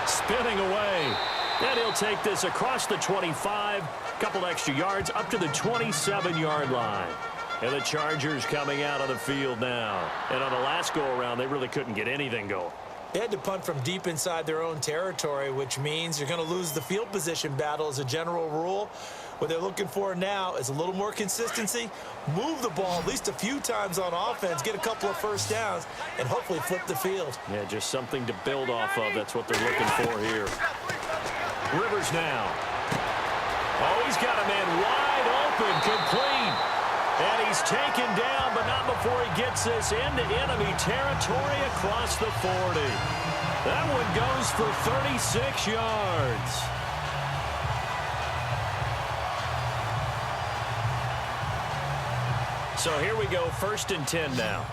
Spinning away. And he'll take this across the 25. Couple extra yards up to the 27-yard line. And the Chargers coming out on the field now. And on the last go-around, they really couldn't get anything going. They had to punt from deep inside their own territory, which means you're going to lose the field position battle as a general rule. What they're looking for now is a little more consistency, move the ball at least a few times on offense, get a couple of first downs, and hopefully flip the field. Yeah, just something to build off of. That's what they're looking for here. Rivers now. Oh, he's got a man wide open, complete. And he's taken down, but not before he gets this into enemy territory across the 40. That one goes for 36 yards. So here we go, 1st and 10 now.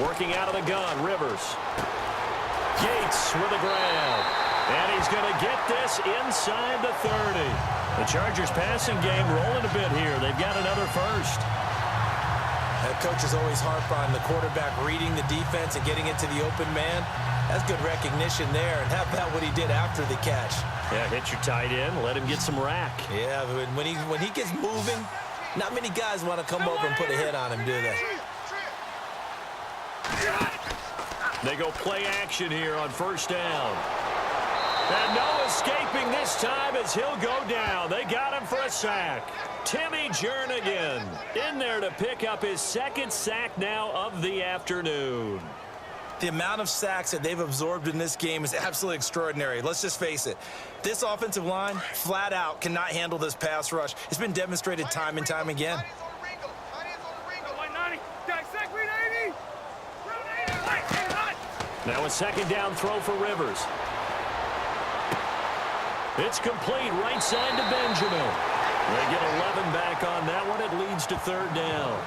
Working out of the gun, Rivers. Gates with a grab. And he's going to get this inside the 30. The Chargers passing game rolling a bit here. They've got another first. That coach is always harp on the quarterback reading the defense and getting it to the open man. That's good recognition there. And how about what he did after the catch? Yeah, hit your tight end, let him get some rack. Yeah, when he gets moving, not many guys want to come over and put a hit on him, do they? They go play action here on 1st down. And no escaping this time as he'll go down. They got him for a sack. Timmy Jernigan in there to pick up his 2nd sack now of the afternoon. The amount of sacks that they've absorbed in this game is absolutely extraordinary. Let's just face it. This offensive line, flat out, cannot handle this pass rush. It's been demonstrated time and time again. Now a 2nd down throw for Rivers. It's complete right side to Benjamin. They get 11 back on that one. It leads to 3rd down.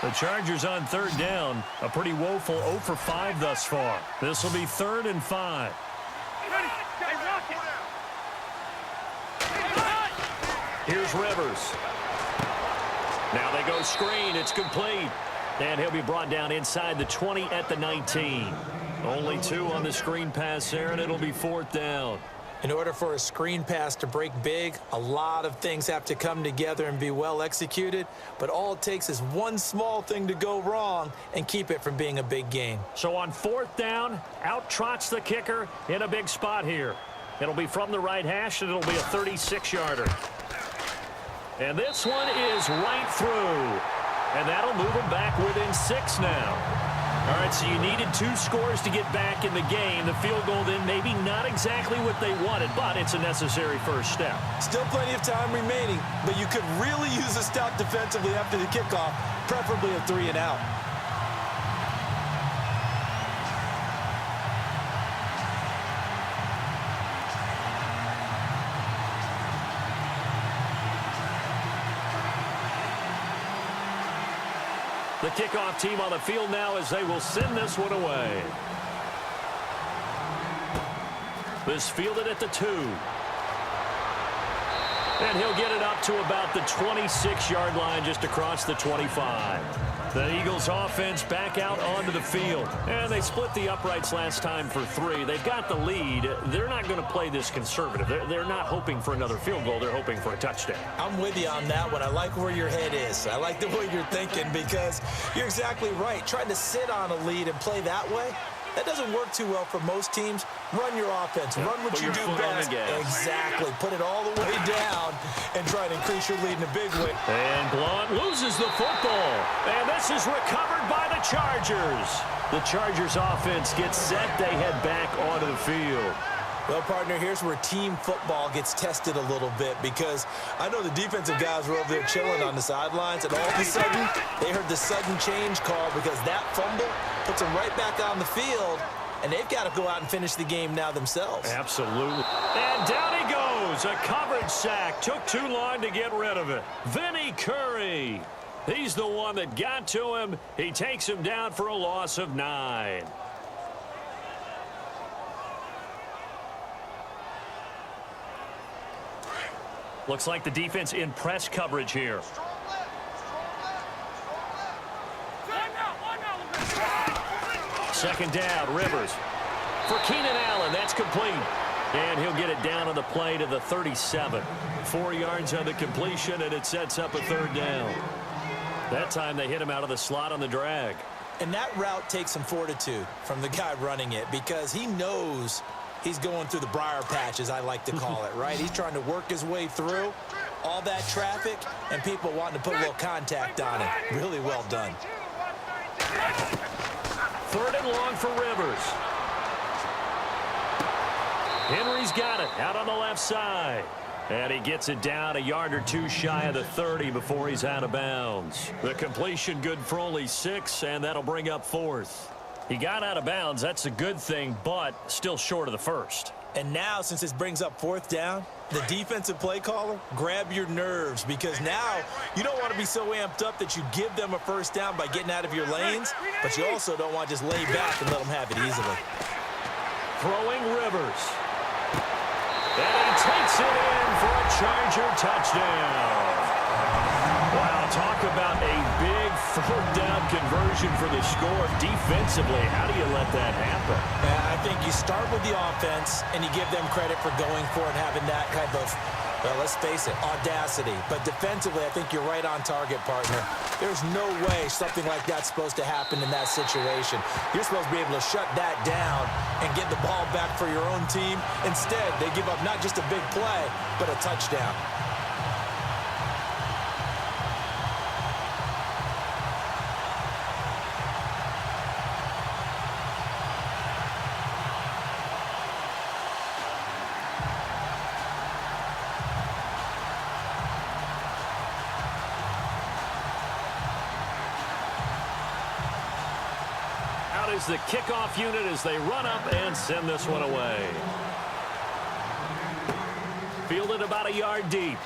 The Chargers on 3rd down, a pretty woeful 0 for 5 thus far. This will be 3rd and 5. Here's Rivers. Now they go screen. It's complete. And he'll be brought down inside the 20 at the 19. Only 2 on the screen pass there, and it'll be 4th down. In order for a screen pass to break big, a lot of things have to come together and be well executed. But all it takes is one small thing to go wrong and keep it from being a big gain. So on 4th down, out trots the kicker in a big spot here. It'll be from the right hash, and it'll be a 36-yarder. And this one is right through. And that'll move them back within 6 now. All right, so you needed 2 scores to get back in the game. The field goal then maybe not exactly what they wanted, but it's a necessary first step. Still plenty of time remaining, but you could really use a stop defensively after the kickoff, preferably a 3 and out. The kickoff team on the field now as they will send this one away. This fielded at the 2. And he'll get it up to about the 26-yard line just across the 25. The Eagles offense back out onto the field. And they split the uprights last time for 3. They've got the lead. They're not going to play this conservative. They're not hoping for another field goal. They're hoping for a touchdown. I'm with you on that one. I like where your head is. I like the way you're thinking because you're exactly right. Trying to sit on a lead and play that way, that doesn't work too well for most teams. Run your offense. Run what you do best. Exactly. Put it all the way down and try to increase your lead in a big way. And Blount loses the football. And this is recovered by the Chargers. The Chargers offense gets set. They head back onto the field. Well, partner, here's where team football gets tested a little bit because I know the defensive guys were over there chilling on the sidelines, and all of a sudden, they heard the sudden change call because that fumble puts them right back on the field, and they've got to go out and finish the game now themselves. Absolutely. And down he goes. A coverage sack. Took too long to get rid of it. Vinny Curry. He's the one that got to him. He takes him down for a loss of 9. Looks like the defense in press coverage here. Second down, Rivers. For Keenan Allen, that's complete. And he'll get it down on the play to the 37. 4 yards on the completion, and it sets up a 3rd down. That time they hit him out of the slot on the drag. And that route takes some fortitude from the guy running it because he knows he's going through the briar patch, as I like to call it, right? He's trying to work his way through all that traffic and people wanting to put a little contact on it. Really well done. 3rd and long for Rivers. Henry's got it out on the left side. And he gets it down a yard or 2 shy of the 30 before he's out of bounds. The completion good for only 6, and that'll bring up 4th. He got out of bounds. That's a good thing, but still short of the 1st. And now, since this brings up 4th down, the defensive play caller, grab your nerves because now you don't want to be so amped up that you give them a 1st down by getting out of your lanes, but you also don't want to just lay back and let them have it easily. Throwing Rivers. And he takes it in for a Charger touchdown. Wow, talk about a big 4th down conversion for the score. Defensively, how do you let that happen? I think you start with the offense and you give them credit for going for it and having that kind of, well, let's face it, audacity. But defensively, I think you're right on target, partner. There's no way something like that's supposed to happen in that situation. You're supposed to be able to shut that down and get the ball back for your own team. Instead, they give up not just a big play, but a touchdown. Is the kickoff unit as they run up and send this one away. Fielded about a yard deep.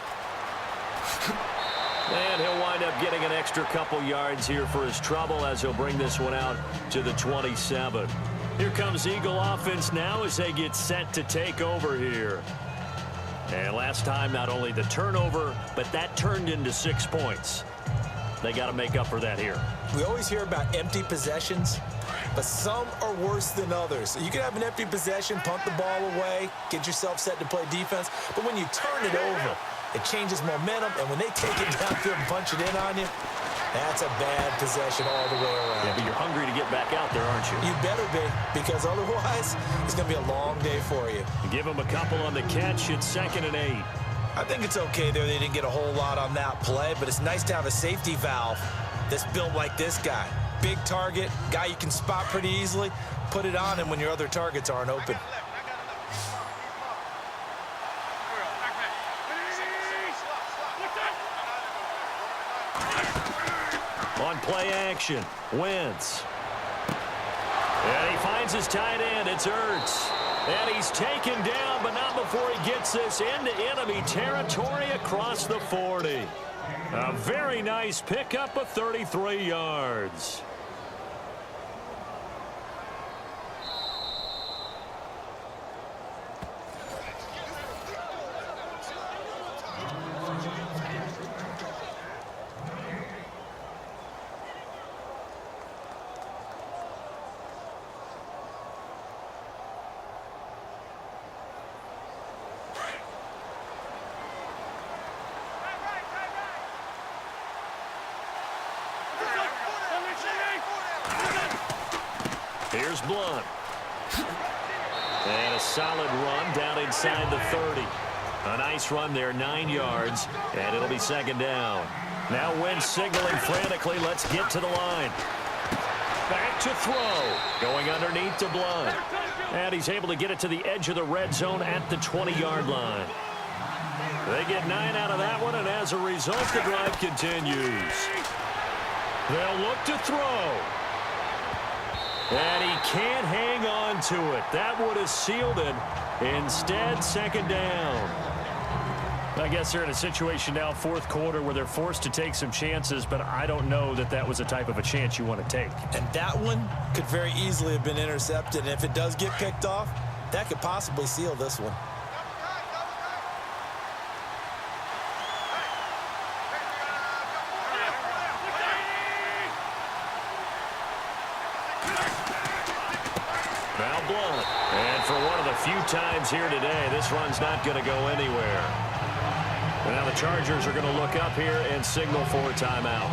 And he'll wind up getting an extra couple yards here for his trouble as he'll bring this one out to the 27. Here comes Eagle offense now as they get set to take over here. And last time, not only the turnover, but that turned into 6 points. They got to make up for that here. We always hear about empty possessions, but some are worse than others. You can have an empty possession, punt the ball away, get yourself set to play defense, but when you turn it over, it changes momentum, and when they take it downfield and punch it in on you, that's a bad possession all the way around. Yeah, but you're hungry to get back out there, aren't you? You better be, because otherwise, it's going to be a long day for you. Give them a couple on the catch. It's 2nd and 8. I think it's okay there. They didn't get a whole lot on that play, but it's nice to have a safety valve that's built like this guy. big target, guy you can spot pretty easily, put it on him when your other targets aren't open. On play action, Wentz. And he finds his tight end. It's Ertz. And he's taken down, but not before he gets this into enemy territory across the 40. A very nice pickup of 33 yards. Here's Blunt. And a solid run down inside the 30. A nice run there, 9 yards, and it'll be second down. Now Wentz signaling frantically, let's get to the line. Back to throw. Going underneath to Blunt. And he's able to get it to the edge of the red zone at the 20-yard line. They get 9 out of that one, and as a result, the drive continues. They'll look to throw. And he can't hang on to it. That would have sealed it. Instead, second down. I guess they're in a situation now, fourth quarter, where they're forced to take some chances, but I don't know that that was the type of a chance you want to take. And that one could very easily have been intercepted. And if it does get picked off, that could possibly seal this one. Now Blunt. And for one of the few times here today, this run's not going to go anywhere. And now the Chargers are going to look up here and signal for a timeout.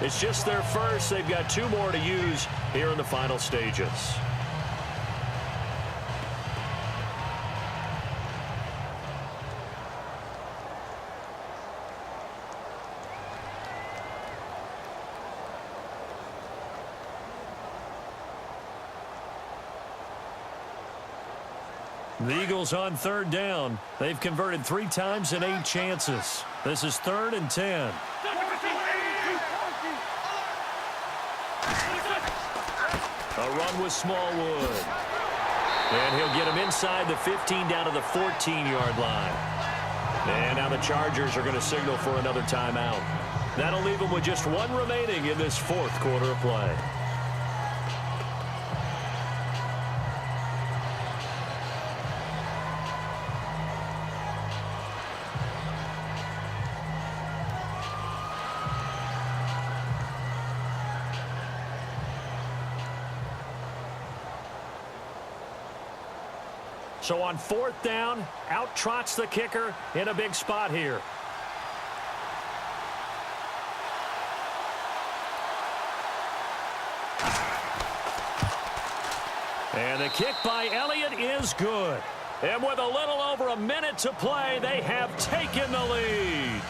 It's just their first. They've got 2 more to use here in the final stages. The Eagles on third down. They've converted 3 times in 8 chances. This is 3rd and 10. A run with Smallwood. And he'll get him inside the 15 down to the 14-yard line. And now the Chargers are going to signal for another timeout. That'll leave them with just 1 remaining in this fourth quarter of play. So on 4th down, out trots the kicker in a big spot here. And the kick by Elliott is good. And with a little over a minute to play, they have taken the lead.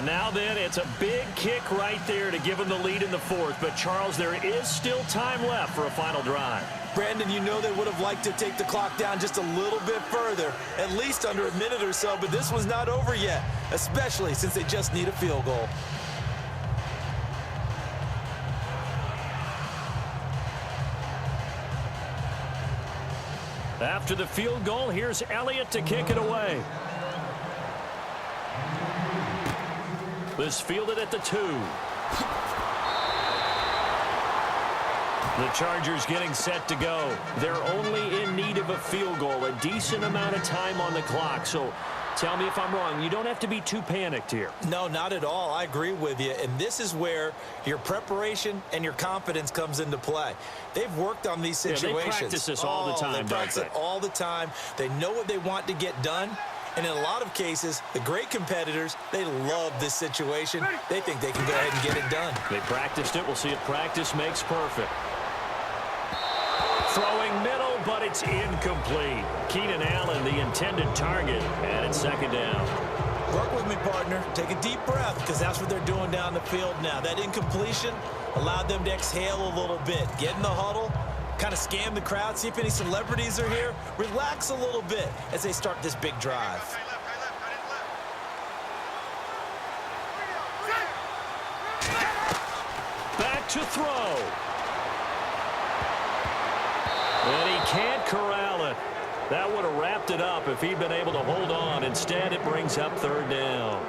Now then, it's a big kick right there to give them the lead in the 4th. But, Charles, there is still time left for a final drive. Brandon, you know they would have liked to take the clock down just a little bit further, at least under a minute or so, but this was not over yet, especially since they just need a field goal. After the field goal, here's Elliott to kick it away. This fielded at the 2. The Chargers getting set to go. They're only in need of a field goal, a decent amount of time on the clock. So tell me if I'm wrong. You don't have to be too panicked here. No, not at all. I agree with you. And this is where your preparation and your confidence comes into play. They've worked on these situations. They practice this all the time, They practice it all the time. They know what they want to get done. And in a lot of cases, the great competitors, they love this situation. They think they can go ahead and get it done. They practiced it. We'll see if practice makes perfect. Throwing middle, but it's incomplete. Keenan Allen, the intended target, and it's second down. Work with me, partner. Take a deep breath, because that's what they're doing down the field now. That incompletion allowed them to exhale a little bit. Get in the huddle, kind of scan the crowd, see if any celebrities are here. Relax a little bit as they start this big drive. Back to throw. And he can't corral it. That would have wrapped it up if he'd been able to hold on. Instead, it brings up third down.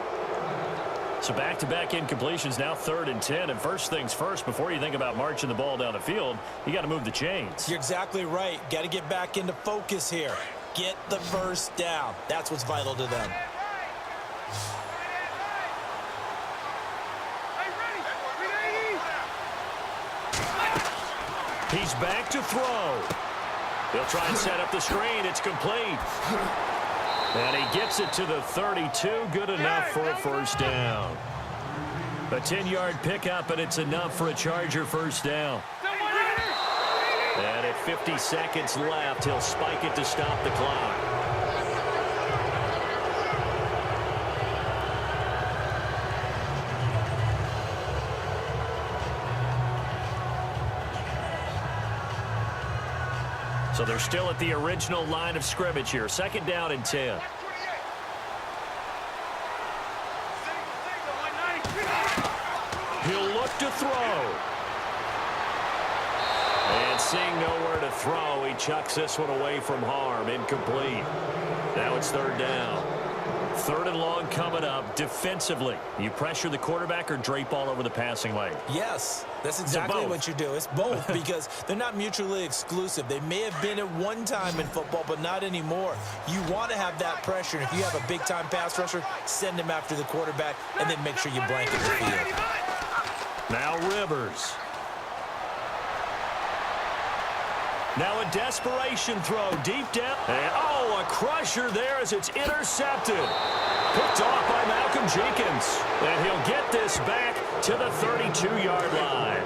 So back-to-back incompletions, now 3rd and 10. And first things first, before you think about marching the ball down the field, you got to move the chains. You're exactly right. Got to get back into focus here. Get the first down. That's what's vital to them. He's back to throw. He'll try and set up the screen. It's complete. And he gets it to the 32. Good enough for a first down. A 10-yard pickup, and it's enough for a Charger first down. And at 50 seconds left, he'll spike it to stop the clock. So they're still at the original line of scrimmage here. 2nd down and 10. He'll look to throw. And seeing nowhere to throw, he chucks this one away from harm. Incomplete. Now it's 3rd down. 3rd and long coming up. Defensively, you pressure the quarterback or drape all over the passing lane? Yes, that's exactly what you do. It's both because they're not mutually exclusive. They may have been at one time in football, but not anymore. You want to have that pressure. And if you have a big-time pass rusher, send him after the quarterback and then make sure you blanket the field. Now Rivers. Now a desperation throw deep down. And, oh, a crusher there as it's intercepted. Picked off by Malcolm Jenkins. And he'll get this back to the 32-yard line.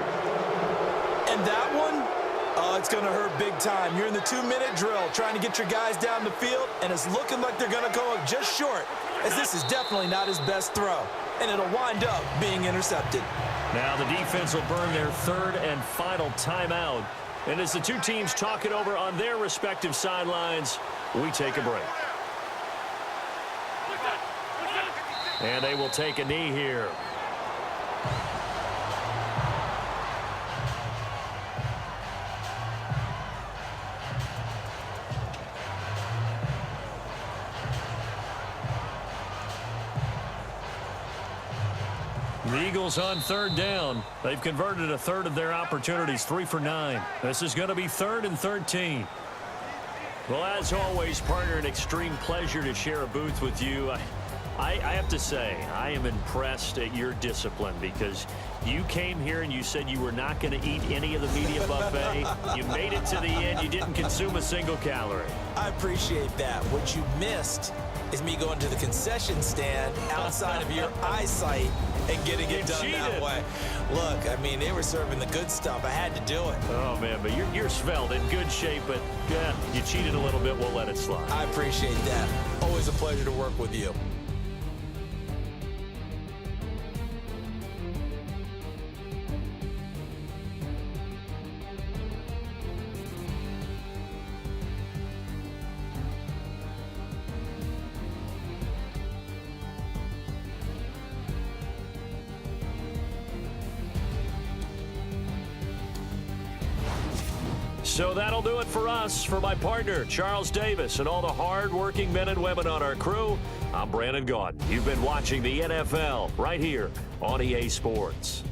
And that one, oh, it's going to hurt big time. You're in the 2-minute drill trying to get your guys down the field, and it's looking like they're going to go up just short, as this is definitely not his best throw. And it'll wind up being intercepted. Now the defense will burn their 3rd and final timeout. And as the two teams talk it over on their respective sidelines, we take a break. And they will take a knee here. The Eagles on 3rd down. They've converted a 1/3 of their opportunities, 3 for 9. This is going to be 3rd and 13. Well, as always, partner, an extreme pleasure to share a booth with you. I have to say, I am impressed at your discipline because you came here and you said you were not going to eat any of the media buffet. You made it to the end. You didn't consume a single calorie. I appreciate that. What you missed is me going to the concession stand outside of your eyesight and getting it done that way. Look, I mean, they were serving the good stuff. I had to do it. Oh, man, but you're svelte, in good shape, but yeah, you cheated a little bit. We'll let it slide. I appreciate that. Always a pleasure to work with you. So that'll do it for us. For my partner, Charles Davis, and all the hard-working men and women on our crew, I'm Brandon Gaudin. You've been watching the NFL right here on EA Sports.